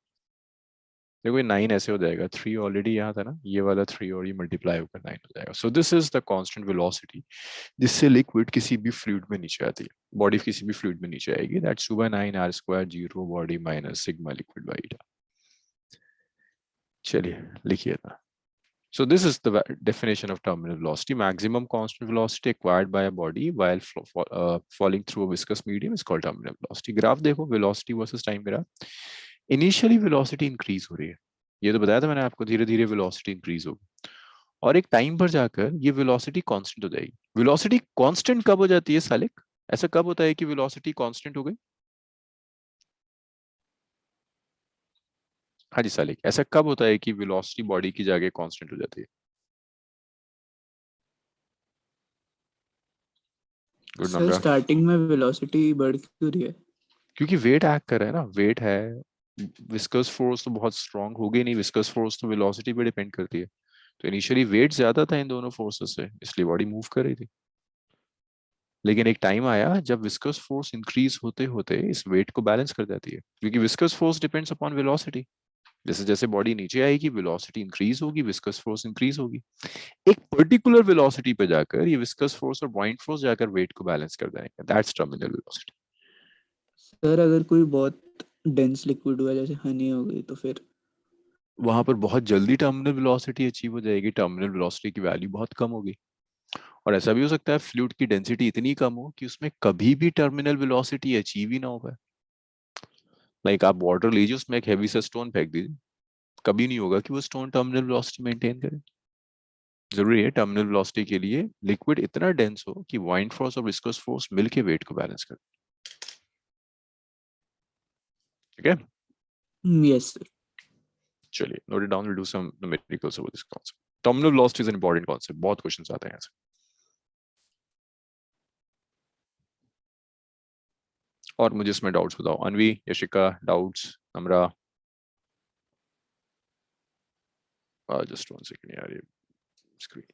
देखो ये 9 ऐसे हो जाएगा, 3 ऑलरेडी यहाँ था ना, ये वाला 3 और ये मल्टीप्लाई होकर 9 हो जाएगा. सो this is the constant velocity जिससे लिक्विड किसी भी फ्लूइड में नीचे आती है, बॉडी किसी भी फ्लूइड में नीचे आएगी. That's 2/9 r square g rho body minus sigma liquid by eta. चलिए लिखिए ना. So this is the definition of terminal velocity. Maximum constant velocity acquired by a body while falling through a viscous medium is called terminal velocity. Graph देखो, velocity versus time graph. Initially velocity increase हो रही है, ये तो बताया था मैंने आपको, धीरे धीरे velocity increase होगी और एक टाइम पर जाकर ये velocity constant हो जाएगी. Velocity constant कब हो जाती है सालिक? ऐसा कब होता है कि velocity constant हो गई? हाँ जी सालिक, ऐसा कब होता है कि velocity बॉडी की जगह constant हो जाती है? Good sir number. स्टार्टिंग में वेलोसिटी बढ़ क्यों रही है? क्योंकि वेट एक्ट कर रहा है ना, वेट है. विस्कस फोर्स तो बहुत स्ट्रांग होगी नहीं, विस्कस फोर्स तो वेलोसिटी पे डिपेंड करती है. तो इनिशियली वेट ज्यादा था इन दोनों फोर्सेस से, इसलिए बॉडी मूव कर रही थी. लेकिन एक टाइम आया जब विस्कस फोर्स इंक्रीज होते होते इस वेट को बैलेंस कर देती है, क्योंकि viscous force depends upon velocity. जैसे जैसे बॉडी नीचे आएगी वेलोसिटी इंक्रीज होगी, विस्कस फोर्स इंक्रीज होगी। एक पर्टिकुलर वेलोसिटी पे जाकर ये विस्कस फोर्स और बॉइंट फोर्स जाकर वेट को बैलेंस कर देंगे, दैट्स टर्मिनल वेलोसिटी। सर अगर कोई बहुत डेंस लिक्विड हुआ जैसे हनी हो गई तो फिर? वहां पर बहुत जल्दी टर्मिनल वेलोसिटी अचीव हो जाएगी, टर्मिनल वेलोसिटी की वैल्यू बहुत कम होगी। और ऐसा भी हो सकता है फ्लूइड की डेंसिटी इतनी कम हो कि उसमें कभी भी टर्मिनल वेलोसिटी अचीव ही ना हो पाए। लाइक आप वाटर लीजिए, उसमें एक हैवी सा स्टोन फेंक दीजिए, कभी नहीं होगा कि वो स्टोन टर्मिनल वेलोसिटी मेंटेन करे। जरूरी है टर्मिनल वेलोसिटी के लिए लिक्विड इतना डेंस हो कि बॉइंट फोर्स और विस्कस फोर्स मिलके वेट को बैलेंस करे। ठीक है, यस सर। चलिए note it down, will do some numericals over this concept. Terminal velocity is an important concept, बहुत क्वेश्चंस आते हैं यहाँ से। और मुझे इसमें डाउट्स बताओ, Anvi, Yashika, doubts, Namra? Just one second यार, ये स्क्रीन।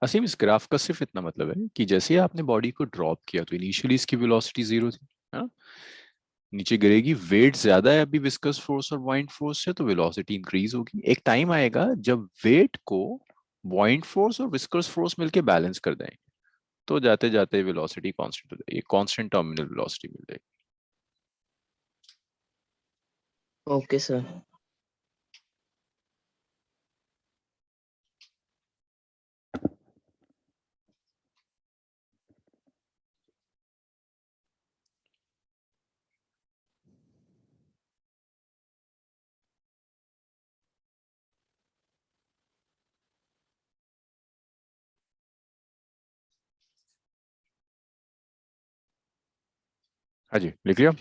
असीम, इस ग्राफ का सिर्फ इतना मतलब है कि जैसे ही आपने बॉडी को ड्रॉप किया तो इनिशियली इसकी वेलोसिटी जीरो थी, हाँ? नीचे गिरेगी, वेट ज्यादा है अभी विस्कस फोर्स और बॉइंट फोर्स से, तो वेलोसिटी इंक्रीज होगी। एक टाइम आएगा जब वेट को बॉइंट फोर्स और विस्कस फोर्स मिलके बैलेंस कर देंगे, तो जाते जाते वेलोसिटी कांस्टेंट हो जाएगी, कांस्टेंट टर्मिनल वेलोसिटी मिल जाएगी। Okay sir. हाँ जी, लिख लिया।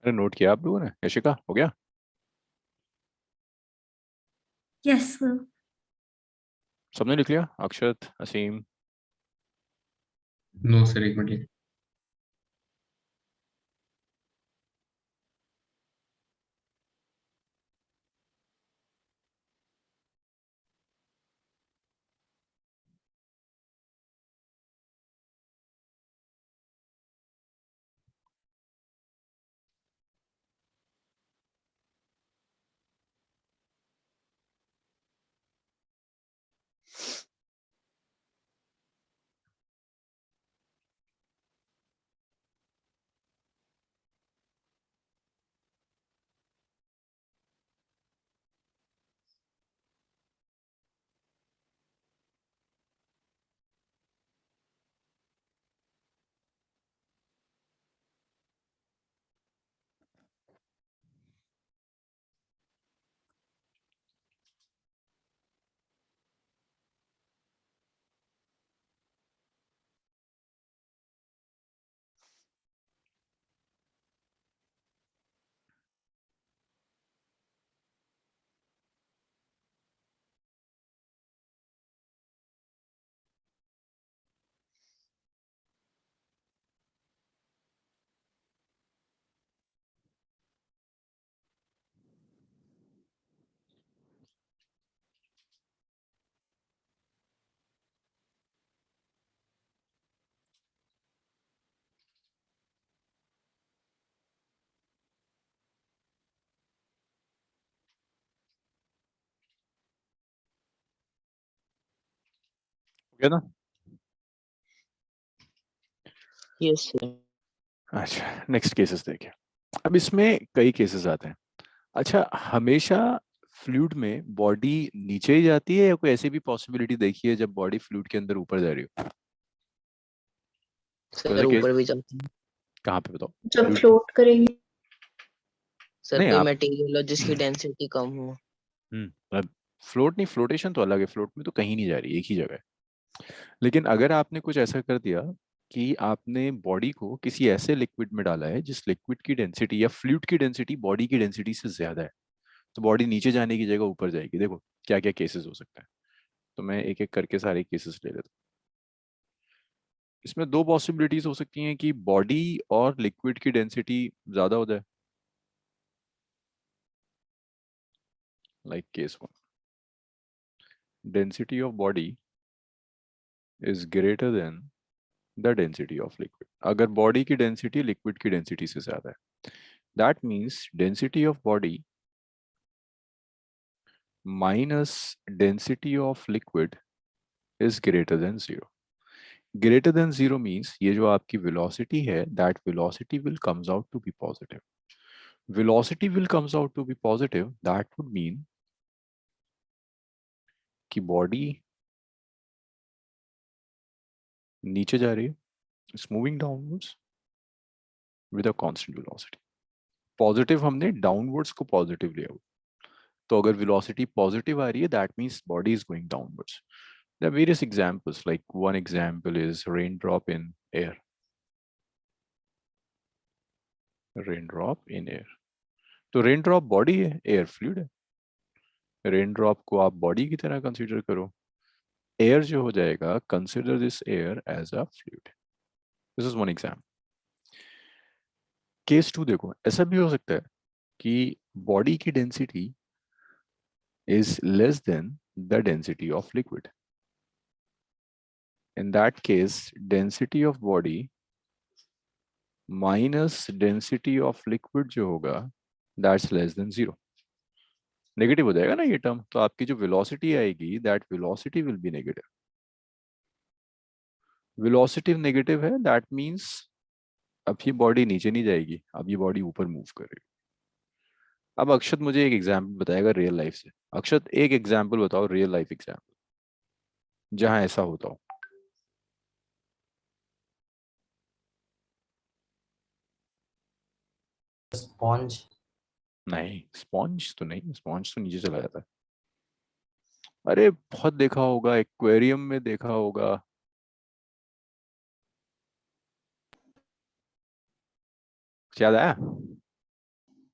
अरे नोट किया आप लोगों ने? यशिका हो गया? Yes, sir. सबने लिख लिया? अक्षत, असीम? नो सर, एक मिनट। हो गया ना? Yes sir. अच्छा, नेक्स्ट केसेस देखिए। अब इसमें कई केसेस आते हैं। अच्छा, हमेशा फ्लूइड में बॉडी नीचे ही जाती है या कोई ऐसी भी पॉसिबिलिटी देखी है जब बॉडी फ्लूइड के अंदर ऊपर जा रही हो? कोई सर ऐसा केस? ऊपर भी जाते हैं। कहाँ पे बताओ? जब फ्लूइड? फ्लोट करेंगे। सर नहीं कोई आप मटेरियल हो जिसकी डेंसिटी कम हो। अब फ्लोट नहीं, फ्लोटेशन तो अलग है। फ्लोट में तो कहीं नहीं जा रही, एक ही जगह है। लेकिन अगर आपने कुछ ऐसा कर दिया कि आपने बॉडी को किसी ऐसे लिक्विड में डाला है जिस लिक्विड की डेंसिटी या फ्लूइड की डेंसिटी बॉडी की डेंसिटी से ज्यादा है, तो बॉडी नीचे जाने की जगह ऊपर जाएगी। देखो क्या क्या केसेस हो सकते हैं। तो मैं एक एक करके सारे केसेस ले लेता हूँ। इसमें दो पॉसिबिलिटीज हो सकती हैं कि बॉडी और लिक्विड की डेंसिटी ज्यादा हो जाए। Like case one, density of body is greater than the density of liquid. अगर बॉडी की डेंसिटी लिक्विड की डेंसिटी से ज्यादा है, that means density of body minus density of liquid is greater than zero. Greater than zero means ये जो आपकी velocity है, that velocity will comes out to be positive. Velocity will comes out to be positive, that would mean कि body नीचे जा रही है, it's moving downwards with a constant velocity. Positive हमने डाउनवर्ड्स को पॉजिटिव लिया हुआ, तो अगर वेलोसिटी पॉजिटिव आ रही है that means body is going downwards. There are various examples, like one example is raindrop in air. Raindrop in air. तो raindrop body है, एयर फ्लूइड है। रेनड्रॉप को आप बॉडी की तरह कंसीडर करो, एयर जो हो जाएगा, consider this air as a fluid. This is one example. Case two देखो, ऐसा भी हो सकता है कि बॉडी की density is less than the density of liquid. In that case density of body minus density of liquid जो होगा, that's less than zero. Negative हो जाएगा ना ये टर्म, तो आपकी जो वेलोसिटी आएगी, that velocity will be negative. Velocity negative है, दैट मींस अब ये बॉडी नीचे नहीं जाएगी, अब ये बॉडी ऊपर मूव करेगी। अब अक्षत मुझे एक एग्जांपल बताएगा रियल लाइफ से। अक्षत एक एग्जांपल बताओ, रियल लाइफ एग्जांपल जहां ऐसा होता हो। स्पॉन्ज। नहीं, स्पॉन्ज तो नहीं, स्पॉन्ज तो नीचे चला जाता है। अरे बहुत देखा होगा, एक्वेरियम में देखा होगा। याद आया?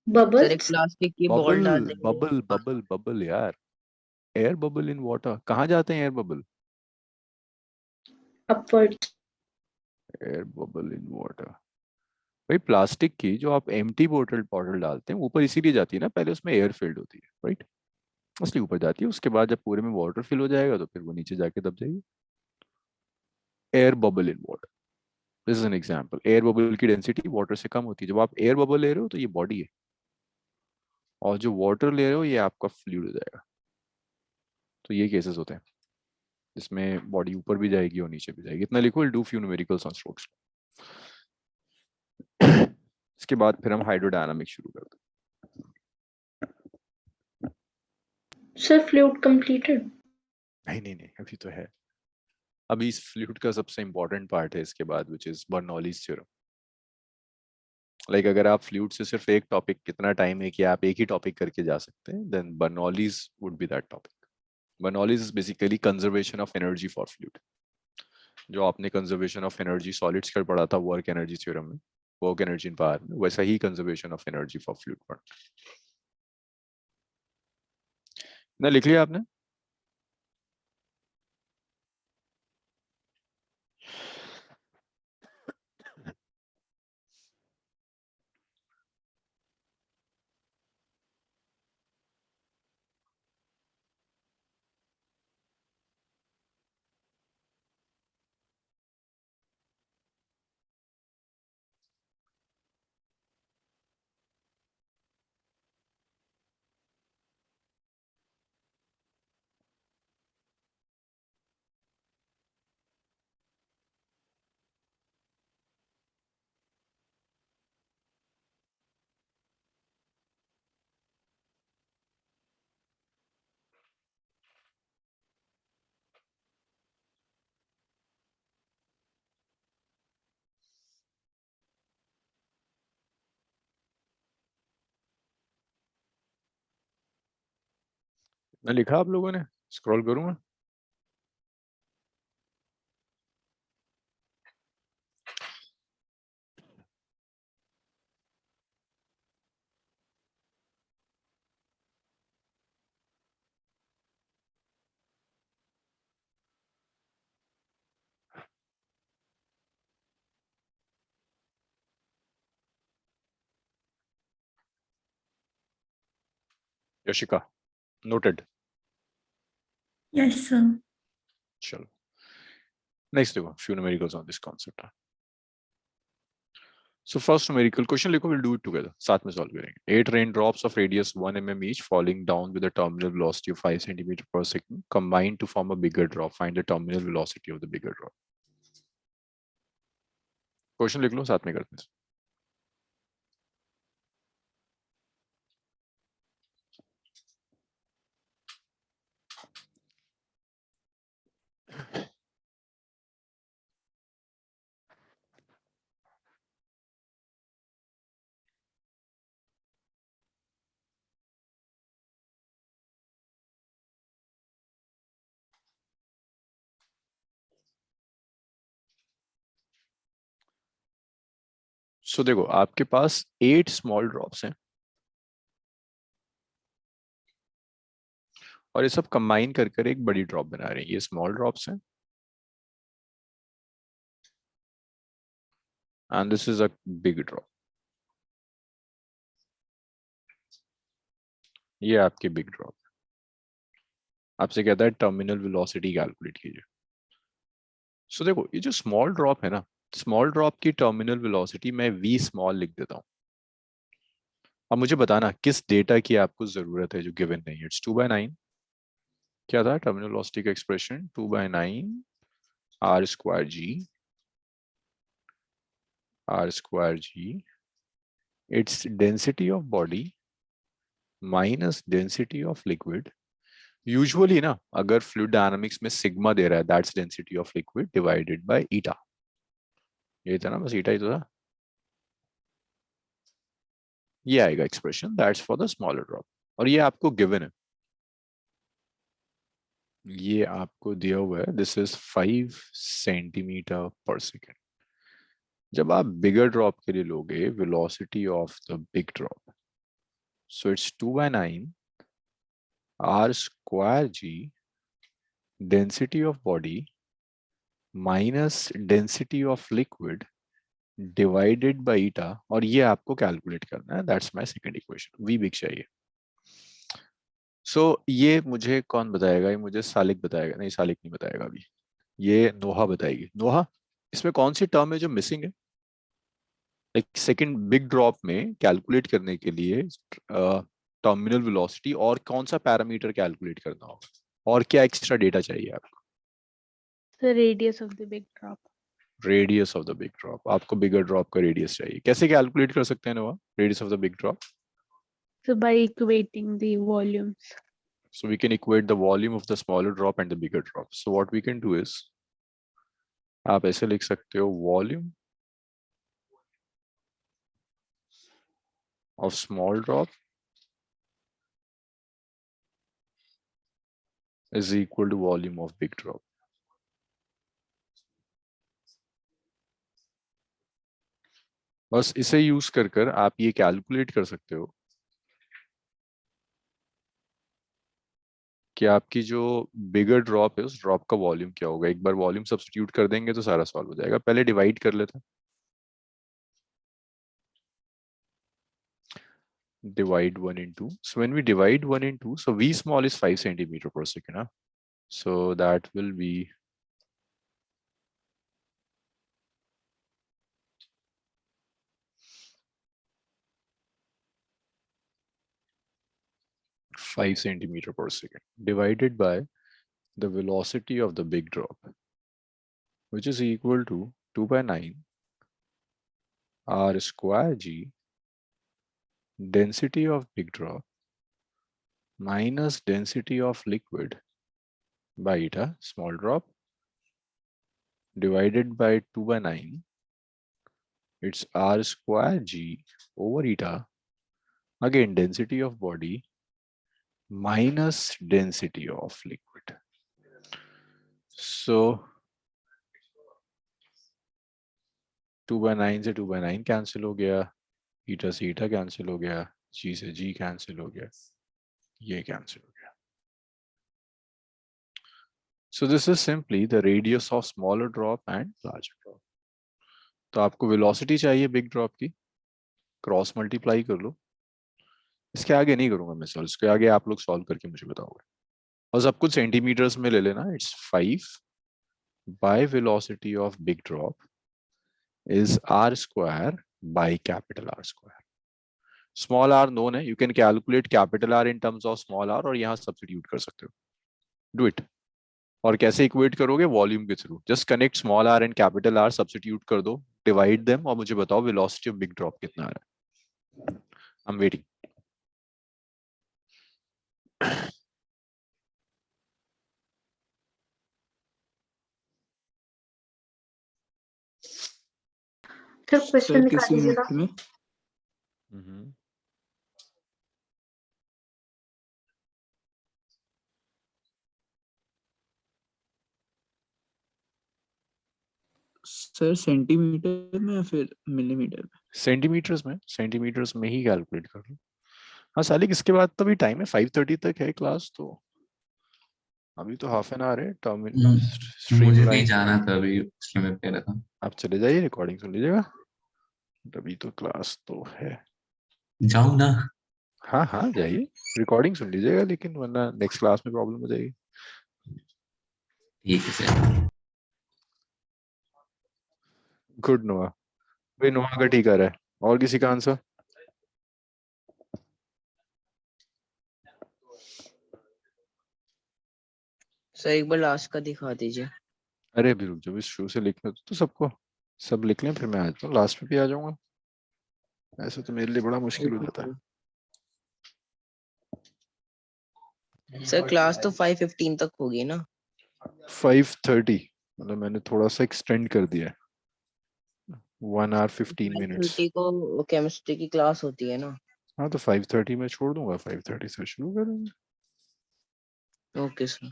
सर एक Bubbles? प्लास्टिक की बॉल डाल बबल देंगे बबल बबल बबल यार, एयर बबल इन वाटर, कहाँ जाते हैं air bubble? Upwards. Air bubble in water, भाई प्लास्टिक की जो आप एम्प्टी बोतल बॉटल डालते हैं ऊपर इसीलिए जाती है ना, पहले उसमें एयर फिल्ड होती है, राइट? असली ऊपर जाती है, उसके बाद जब पूरे में वाटर फिल हो जाएगा तो फिर वो नीचे जाके दब जाएगी। Air bubble in water, this is an example. Air bubble की डेंसिटी वाटर से कम होती है। जब आप एयर बबल ले रहे हो तो ये बॉडी है, और जो वाटर ले रहे हो ये आपका फ्लूइड हो जाएगा। तो ये केसेस होते हैं जिसमें बॉडी ऊपर भी जाएगी और नीचे भी जाएगी। इतना लिखो, do few numericals on strokes. इसके बाद फिर हम हाइड्रोडायनामिक्स शुरू करते हैं। Sir, fluid completed. नहीं नहीं नहीं, अभी तो है। अभी इस फ्लूइड का सबसे इंपॉर्टेंट पार्ट है इसके बाद, which is Bernoulli's theorem. Like अगर आप फ्लूइड से सिर्फ एक टॉपिक, कितना टाइम है कि आप एक ही टॉपिक करके जा सकते हैं, then Bernoulli's would be that topic. Bernoulli's is basically conservation of energy for fluid. जो आपने कंजर्वेशन ऑफ एनर्जी सॉलिड्स का पढ़ा था वर्क एनर्जी थ्योरम में, वर्क एनर्जी इन पावर में, वैसा ही conservation of energy for fluid पढ़। ना लिख लिया आपने? ना लिखा आप लोगों ने? स्क्रॉल करूंगा? यशिका, नोटेड। Yes, sir. चलो नेक्स्ट देखो, few numericals on this concept. So first numerical question लिखो, we'll do it together, साथ में solve करेंगे। 8 raindrops of radius 1 mm each falling down with a terminal velocity of 5 centimeter per second combine to form a bigger drop. Find the terminal velocity of the bigger drop. Question लिख लो, साथ में करते हैं। सो देखो, आपके पास 8 small drops हैं और ये सब कंबाइन कर कर एक बड़ी ड्रॉप बना रहे हैं। ये स्मॉल ड्रॉप्स हैं and this is a big drop. ये आपकी बिग ड्रॉप। आपसे कहता है टर्मिनल वेलोसिटी कैलकुलेट कीजिए। सो देखो, ये जो स्मॉल ड्रॉप है ना, स्मॉल ड्रॉप की टर्मिनल वेलोसिटी मैं वी स्मॉल लिख देता हूँ। अब मुझे बताना किस डेटा की आपको जरूरत है जो गिवन नहीं है। इट्स 2/9। क्या था टर्मिनल वेलोसिटी का expression? 2/9 R square G, R square G, it's density of body minus density of liquid. Usually ना, अगर फ्लूइड डायनामिक्स में सिग्मा दे रहा है, that's density of liquid divided by eta. ये था ना, बस ईटा ही तो था। ये आएगा expression, that's for the smaller drop. और ये आपको गिवन है, ये आपको दिया हुआ है, this is 5 centimetre per second. जब आप बिगर ड्रॉप के लिए लोगे velocity of the big drop, So it's 2/9 r square g density of body minus density of liquid divided by eta, और ये आपको कैलकुलेट करना है. That's my second equation. V big चाहिए. सो ये मुझे कौन बताएगा? ये मुझे सालिक बताएगा. नहीं, सालिक नहीं बताएगा अभी, ये नोहा बताएगी. नोहा, इसमें कौन सी टर्म है जो मिसिंग है? एक सेकंड बिग ड्रॉप में कैलकुलेट करने के लिए टर्मिनल वेलोसिटी और कौन सा पैरामीटर कैलकुलेट करना होगा, और क्या एक्स्ट्रा डेटा चाहिए आपको? The radius of the big drop. Radius of the big drop. आपको बिगर ड्रॉप का रेडियस चाहिए. कैसे कैलकुलेट कर सकते हैं नोहा radius of the big drop? So by equating the volumes. So we can equate the volume of the smaller drop and the bigger drop. So what we can do is, आप ऐसे लिख सकते हो, volume of small drop is equal to volume of big drop. बस इसे use कर कर आप ये कैलकुलेट कर सकते हो कि आपकी जो बिगर ड्रॉप है उस ड्रॉप का वॉल्यूम क्या होगा. एक बार वॉल्यूम सब्स्टिट्यूट कर देंगे तो सारा सॉल्व हो जाएगा. पहले डिवाइड कर लेते हैं. Divide 1 in 2. So when we divide 1 in 2, so V small is 5 centimeter per second. Huh? So that will be 5 centimeter per second divided by the velocity of the big drop, which is equal to 2/9 r square g density of big drop minus density of liquid by eta small drop divided by 2/9. It's r square g over eta, again density of body minus density of liquid. So 2/9 से 2/9 cancel हो गया, ईटा से ईटा cancel हो गया, जी से जी cancel हो गया, ये कैंसिल हो गया. So this is simply the radius of smaller drop and larger drop. तो आपको वेलोसिटी चाहिए बिग ड्रॉप की, क्रॉस मल्टीप्लाई कर लो. इसके आगे नहीं करूंगा मैं सॉल्व, इसके आगे आप लोग सॉल्व करके मुझे बताओगे. और सब कुछ सेंटीमीटर्स में ले लेना. It's 5 by velocity of big drop is r square by capital R square. Small r known है, you can calculate capital R in terms of small r और यहाँ substitute कर सकते हो. Do it. और कैसे इक्वेट करोगे? वॉल्यूम के थ्रू. Just connect small R and capital R, substitute कर दो, डिवाइड देम और मुझे बताओ वेलोसिटी ऑफ बिग ड्रॉप कितना आ रहा है. I am waiting. Sir question sir दिखा किसी दीजिएगा. मिनट में सर सेंटीमीटर में या फिर मिलीमीटर में? सेंटीमीटर्स में ही कैलकुलेट कर लो. हाँ सालिक, इसके बाद तो भी टाइम है, 5:30 तक है क्लास, तो अभी तो हाफ एन आवर है. टर्मिनल मुझे भी जाना था अभी, इसलिए मैं कह रहा था. आप चले जाइए, रिकॉर्डिंग सुन लीजिएगा. अभी तो क्लास तो है. जाऊं ना? हाँ हाँ जाइए, रिकॉर्डिंग सुन लीजिएगा, लेकिन वरना नेक्स्ट क्लास में प्रॉब्लम हो जाएगी. ठीक है सर. गुड नोआ. भाई नोआ का ठीक आ रहा है. और किसी का आंसर? सर एक बार लास्ट का दिखा दीजिए. अरे अभी रुक जाओ, इस शुरू से लिखना तो सबको सब लिख लें, फिर मैं आ जाता हूँ, लास्ट में भी आ जाऊंगा. ऐसे तो मेरे लिए बड़ा मुश्किल हो जाता है. सर क्लास तो 5:15 तक होगी ना? 5:30 मतलब मैंने थोड़ा सा एक्सटेंड कर दिया है. 1 hour 15 minutes. 5:30 को केमिस्ट्री की क्लास होती है ना? हाँ तो 5:30 में छोड़ दूंगा, 5:30 से शुरू करेंगे. Okay sir.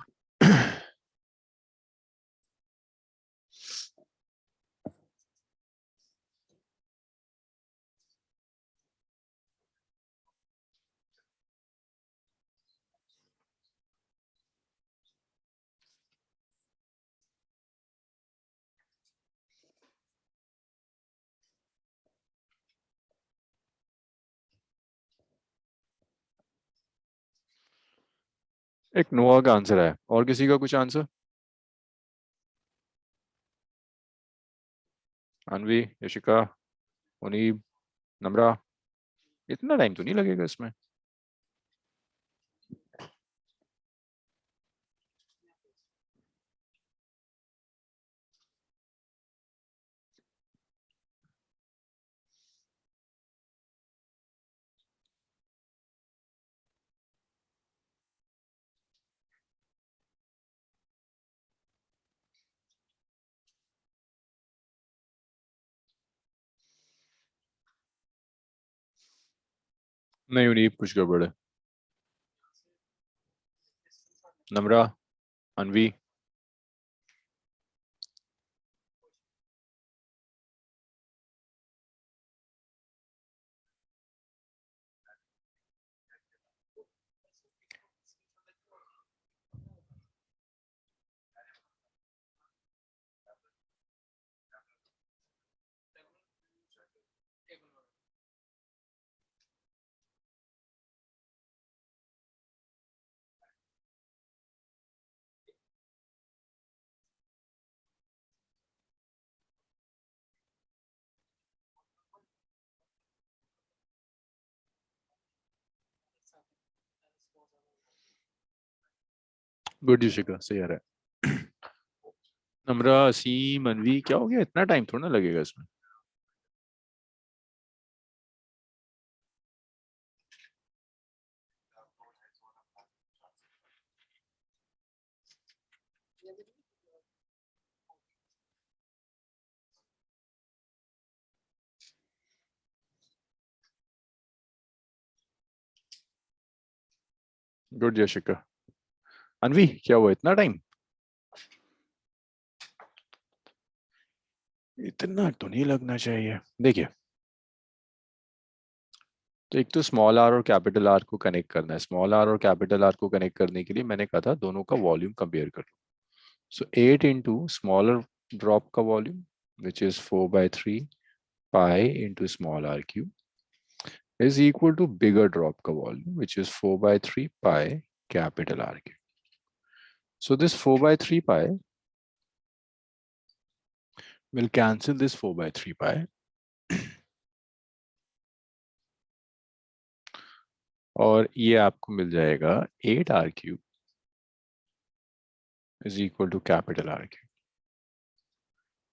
एक नोआ का आंसर है, और किसी का कुछ आंसर? अनवी, यशिका, मुनीब, नम्रा, इतना टाइम तो नहीं लगेगा इसमें। नहीं मुनीब, कुछ गड़बड़ है। नम्रा, अनवी, गुड यशिका, सही आ रहा है। नम्रा, असीम, अनवी, क्या हो गया? इतना टाइम थोड़ा ना लगेगा इसमें। गुड यशिका। अनवी, क्या हुआ इतना टाइम? इतना तो नहीं लगना चाहिए। देखिए, तो एक तो स्मॉल आर और कैपिटल आर को कनेक्ट करना है। स्मॉल आर और कैपिटल आर को कनेक्ट करने के लिए मैंने कहा था दोनों का वॉल्यूम कंपेयर कर लो। सो 8 इंटू स्मॉलर ड्रॉप का volume which is 4/3 pi into small R cube is equal to bigger drop का volume which is 4/3 pi capital R cube. So this 4/3 pi will cancel this 4/3 pi और ये आपको मिल जाएगा 8R cube is equal to capital R cube.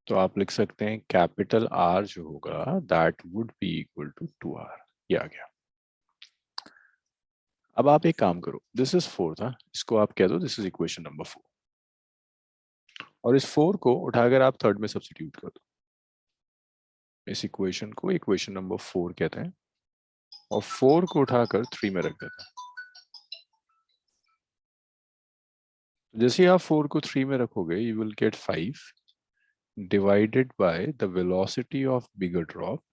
तो आप लिख सकते हैं कैपिटल R जो होगा that would be equal to 2R. ये आ गया। अब आप एक काम करो, दिस इज 4 था, इसको आप कह दो दिस इज इक्वेशन नंबर 4 और इस 4 को उठाकर आप थर्ड में सब्स्टिट्यूट कर दो। इस इक्वेशन को इक्वेशन नंबर 4 कहते हैं और 4 को उठाकर 3 में रख देते हैं। जैसे आप 4 को 3 में रखोगे you will get 5 divided by the velocity of bigger drop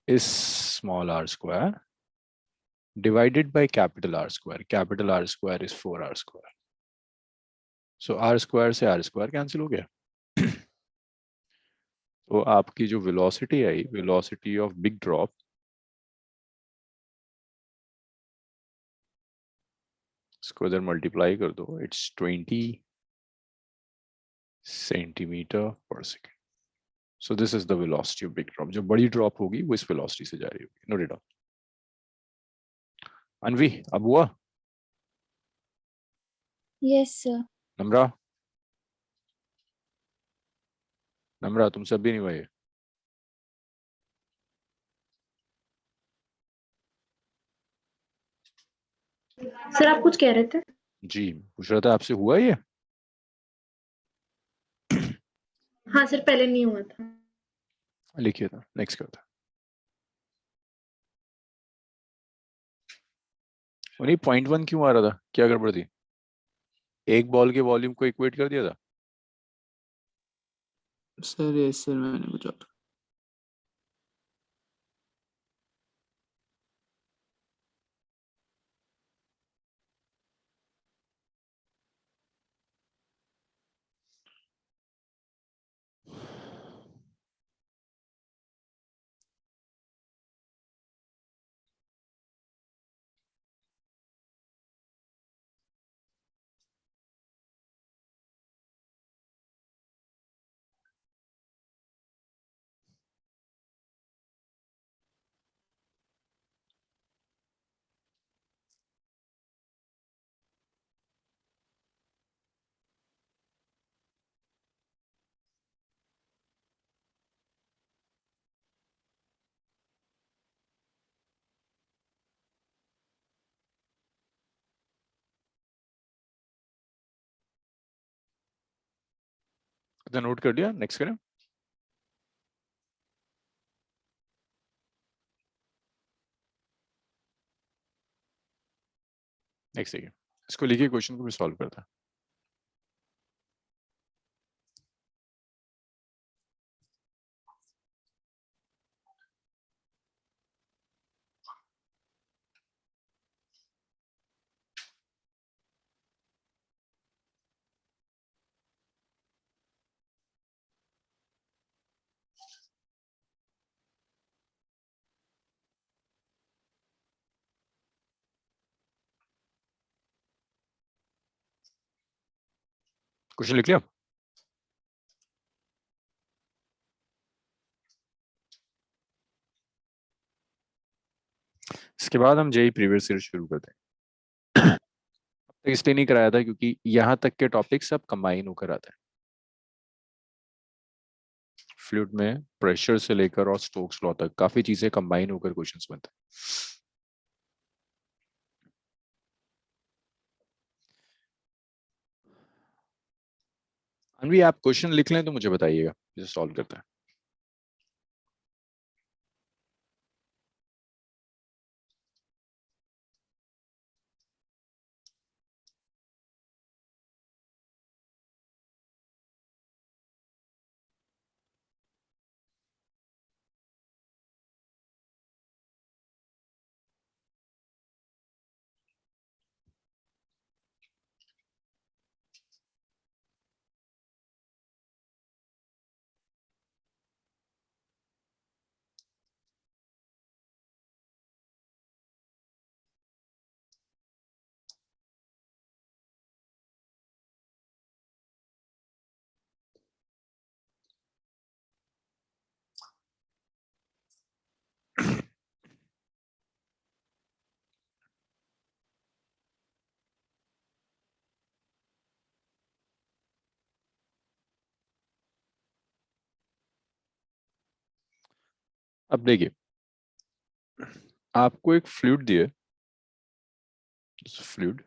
is small R square divided by capital R square. Capital R square is 4R square. So R square से आर स्क्वायर कैंसिल हो गया। तो आपकी जो velocity आई, velocity of big drop, इसको इधर multiply कर दो, it's 20 centimetre per second. So this is the velocity of big drop. जो बड़ी ड्रॉप होगी वो इस वेलोसिटी से जा रही होगी। Note it down. अनवी, अब हुआ? Yes, sir. नम्रा, नम्रा तुमसे अब भी नहीं हुआ ये? सर आप कुछ कह रहे थे? जी, पूछ रहा था आपसे, हुआ ये? हाँ सर, पहले नहीं हुआ था। लिखिए था, नेक्स्ट करता। उन्हीं 0.1 क्यों आ रहा था? क्या गड़बड़ थी? एक बॉल के वॉल्यूम को इक्वेट कर दिया था। सर ये सर मैंने कुछ और नोट कर लिया? नेक्स्ट करें। नेक्स्ट देखिए, इसको लिखिए, क्वेश्चन को भी सॉल्व करता है। क्वेश्चन लिख लिया? इसके बाद हम जेई प्रीवियस ईयर शुरू करते हैं। अब तक इसलिए नहीं कराया था क्योंकि यहाँ तक के टॉपिक सब कंबाइन होकर आते हैं। फ्लूइड में प्रेशर से लेकर और स्टोक्स लॉ तक काफी चीजें कंबाइन होकर क्वेश्चंस बनते हैं। अनवी, आप क्वेश्चन लिख लें तो मुझे बताइएगा, इसे सॉल्व करते हैं। अब देखिए, आपको एक फ्लूइड दिए, फ्लूइड,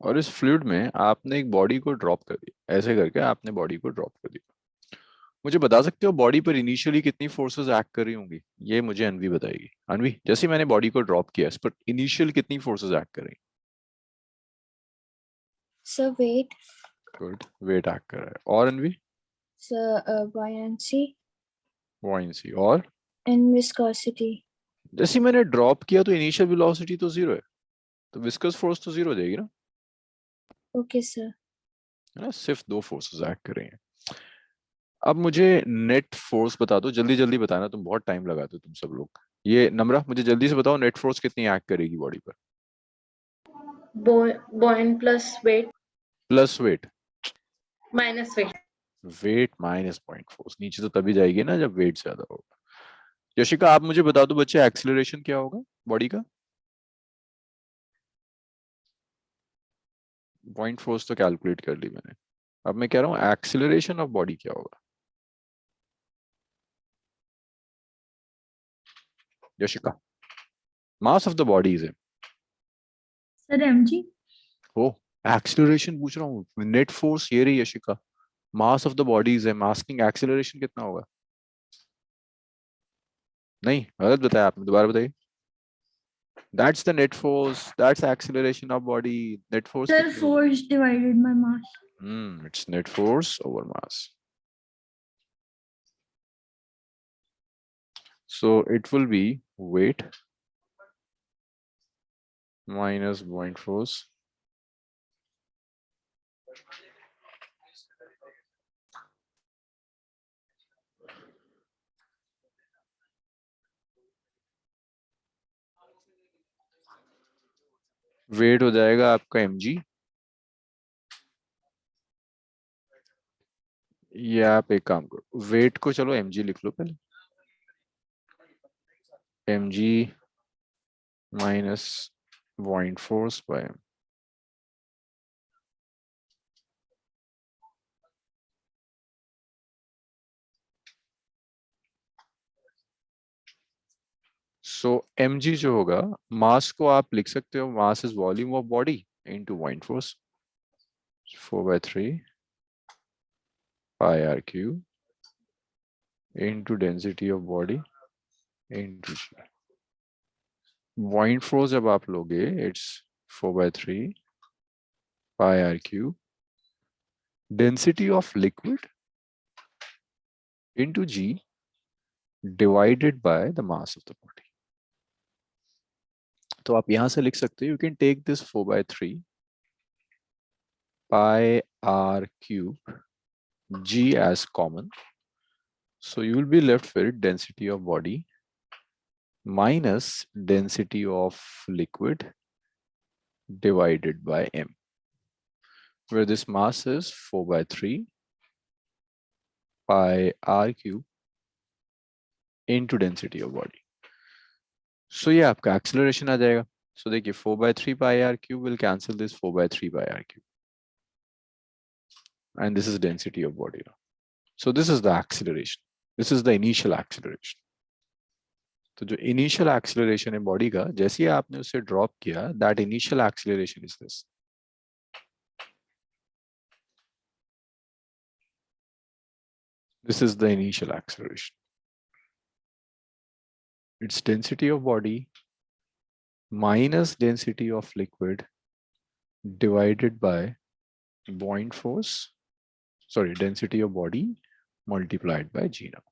और इस फ्लूइड में आपने एक बॉडी को ड्रॉप कर दिया। ऐसे करके आपने बॉडी को ड्रॉप कर दिया। मुझे बता सकते हो बॉडी पर इनिशियली कितनी फोर्सेस एक्ट कर रही होंगी? ये मुझे अनवी बताएगी। अनवी, जैसे मैंने बॉडी को ड्रॉप किया, इस पर इनिशियल कितनी फोर्सेस एक्ट कर रही? Sir, weight. Good, weight act कर रहा है। और अनवी? Sir, buoyancy बुओयंसी। और and viscosity. जैसे ही मैंने ड्रॉप किया तो इनिशियल वेलोसिटी तो जीरो है, तो विस्कस फोर्स तो जीरो हो जाएगी ना, Okay, sir. है ना? सिर्फ दो फोर्सेस एक्ट कर रही हैं। अब मुझे नेट फोर्स बता दो, जल्दी जल्दी बताना, तुम बहुत टाइम लगाते हो तुम सब लोग। ये नम्रा, मुझे जल्दी से बताओ, नेट फोर्स कितनी एक्ट करेगी बॉडी पर? buoyant plus weight plus weight. minus weight. Weight minus buoyant force, नीचे तो तभी जाएगी ना जब वेट ज्यादा होगा। यशिका, आप मुझे बता दो बच्चे, एक्सीलरेशन क्या होगा बॉडी का? पॉइंट फोर्स तो कैलकुलेट कर ली मैंने, अब मैं कह रहा हूँ एक्सीलरेशन ऑफ बॉडी क्या होगा? Yashika, mass of the body is sir mg. ओ, एक्सीलरेशन पूछ रहा हूँ, नेट फोर्स ये रही Yashika, mass of the body is asking acceleration कितना होगा? नहीं, गलत बताया आपने, दोबारा बताइए। That's the net force, that's acceleration of body. Net force Sir, कितनी होगी? force divided by mass. It's net force over mass. So it will be weight minus buoyant force weight हो जाएगा आपका mg। ये आप एक काम करो, वेट को चलो mg लिख लो पहले, mg minus buoyant force by m। So mg जो होगा, मास को आप लिख सकते हो, मास is volume of body into buoyant force। 4/3 pi r cube into density of body into g. Point force जब आप लोगे, it's 4/3 pi r cube density of liquid into g divided by the mass of the body. तो आप यहां से लिख सकते हो, you can take this 4/3 pi r cube g as common. So you will be left with density of body minus density of liquid divided by m, where this mass is 4/3 pi r cube into density of body. So ये आपका acceleration आ जाएगा. So देखिए 4/3 pi r cube will cancel this 4/3 pi r cube, and this is density of body now. So this is the acceleration. This is the initial acceleration. तो जो initial acceleration है body का, जैसे ही आपने उसे drop किया, that initial acceleration is this. This is the initial acceleration. It's density of body minus density of liquid divided by buoyant force, sorry, density of body multiplied by g now.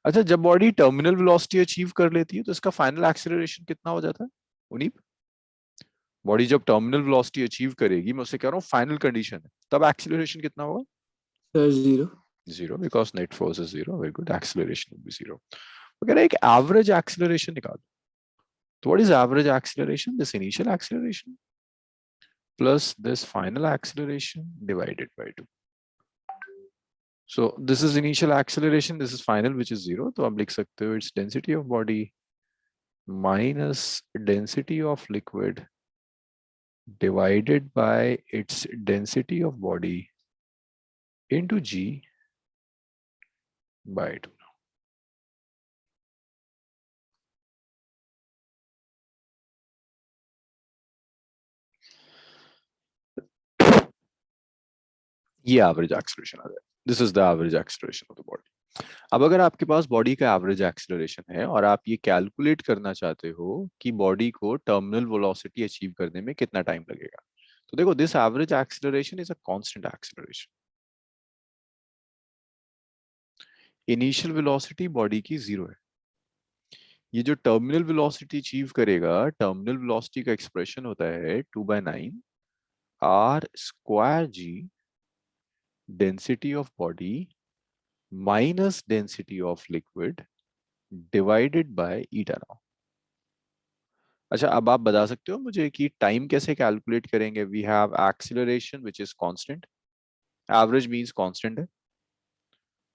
अच्छा, जब body terminal velocity achieve कर लेती है तो इसका final acceleration कितना हो जाता है उनीप? बॉडी जब टर्मिनल वेलोसिटी अचीव करेगी, मैं उससे कह रहा हूँ फाइनल कंडीशन है, तब एक्सीलरेशन कितना होगा? Sir 0. 0, because net force is 0. Very good, acceleration will be 0. वो कह रहा है एक एवरेज एक्सीलरेशन निकालो. तो what is average acceleration? This initial acceleration plus this final acceleration divided by 2. So this is initial acceleration, this is final, which is 0. तो आप लिख सकते हो it's density of body minus density of liquid divided by its density of body into g by 2. ये average acceleration आ जाए. This is the average acceleration of the body. अब अगर आपके पास बॉडी का एवरेज एक्सीलरेशन है और आप ये कैलकुलेट करना चाहते हो कि बॉडी को टर्मिनल वेलोसिटी अचीव करने में कितना टाइम लगेगा, तो देखो this average acceleration is a constant acceleration. Initial velocity body की 0 है. ये जो टर्मिनल वेलोसिटी अचीव करेगा, टर्मिनल वेलोसिटी का एक्सप्रेशन होता है 2/9 r square g density of body minus density of liquid divided by eta now. अच्छा, अब आप बता सकते हो मुझे कि टाइम कैसे कैलकुलेट करेंगे? We have acceleration which is constant, average means constant है.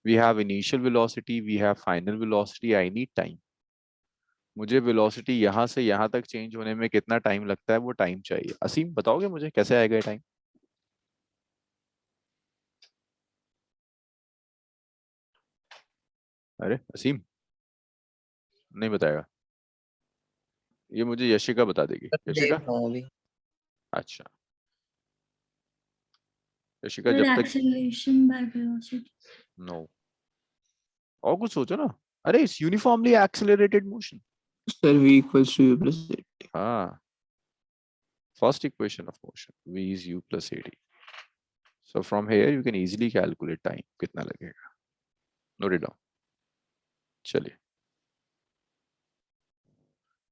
We have initial velocity, we have final velocity. I need time. मुझे वेलोसिटी यहां से यहां तक चेंज होने में कितना टाइम लगता है, वो टाइम चाहिए. असीम बताओगे मुझे कैसे आएगा ये टाइम? अरे असीम नहीं बताएगा. ये मुझे यशिका बता देगी. देख यशिका, रहा हूँ अभी. अच्छा यशिका सर जब तक एक्सेलरेशन बाय वेलोसिटी. नो, और कुछ सोचो ना. अरे it's uniformly accelerated motion. Sir v equals to u plus at. हाँ, first equation of motion, v is u plus ad. So from here you can easily calculate time कितना लगेगा. Note it down. चलिए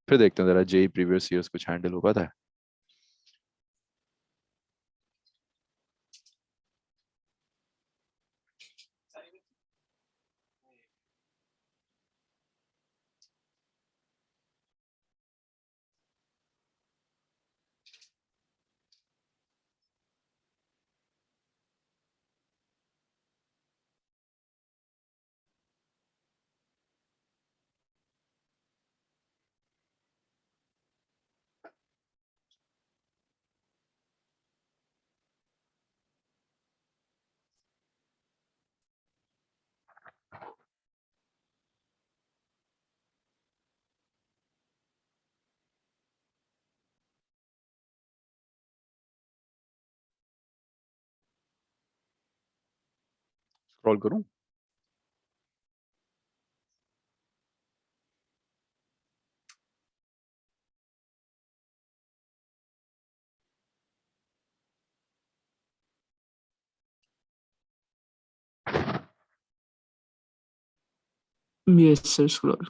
फिर देखते हैं जरा JEE previous years कुछ handle हो पाता है. स्क्रॉल करूं? Yes sir scroll.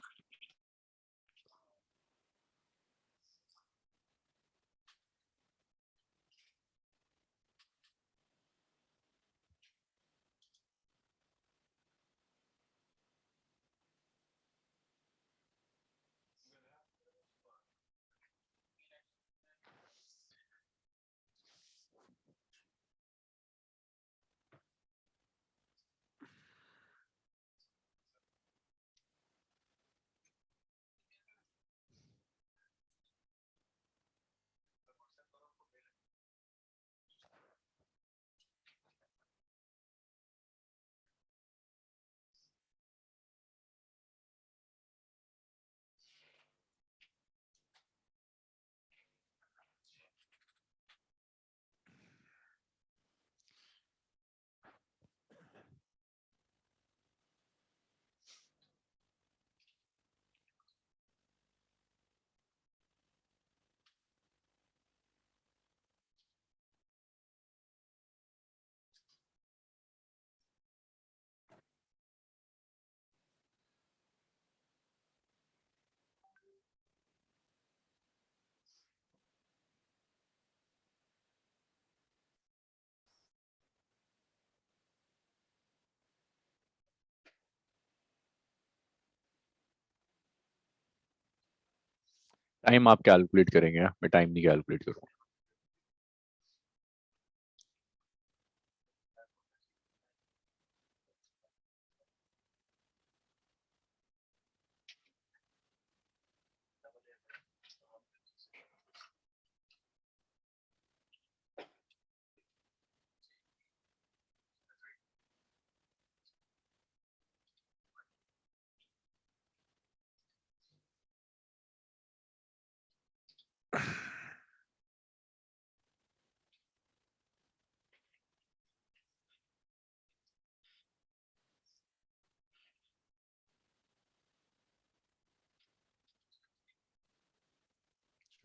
टाइम आप कैलकुलेट करेंगे, मैं टाइम नहीं कैलकुलेट करूंगा।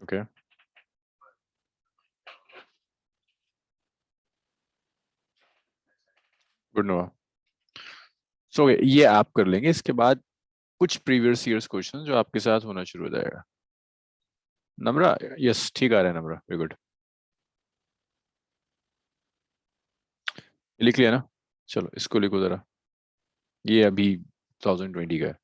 Okay, good no. सो ये आप कर लेंगे, इसके बाद कुछ प्रीवियस ईयर्स क्वेश्चन जो आपके साथ होना शुरू हो जाएगा। नम्रा, यस ठीक आ रहा है नम्रा, वेरी गुड। लिख लिया ना? चलो इसको लिखो जरा, ये अभी 2020 का है।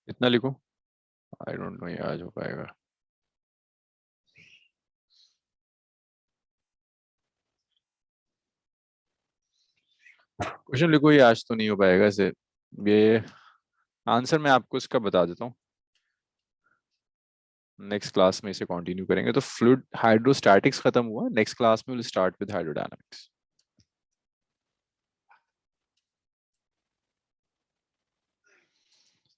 इतना लिखो, आई डोंट नो ये आज हो पाएगा। क्वेश्चन लिखो, ये आज तो नहीं हो पाएगा इसे। ये आंसर मैं आपको इसका बता देता हूँ, नेक्स्ट क्लास में इसे कंटिन्यू करेंगे। तो फ्लूइड हाइड्रोस्टैटिक्स खत्म हुआ, नेक्स्ट क्लास में विल स्टार्ट विद हाइड्रोडायनामिक्स।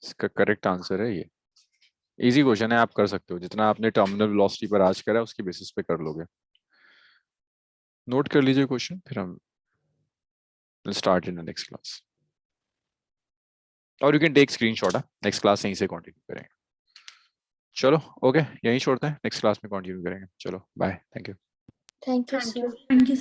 इसका करेक्ट आंसर है ये। इजी क्वेश्चन है, आप कर सकते हो। जितना आपने टर्मिनल वेलोसिटी पर आज करा उसकी बेसिस पे कर लोगे। नोट कर लीजिए क्वेश्चन, फिर हम start in the next class. और you can take screenshot, next class यहीं से कंटिन्यू करेंगे। चलो ओके, यहीं छोड़ते हैं, नेक्स्ट क्लास में कंटिन्यू करेंगे। चलो bye, thank you. Thank you, sir. Thank you.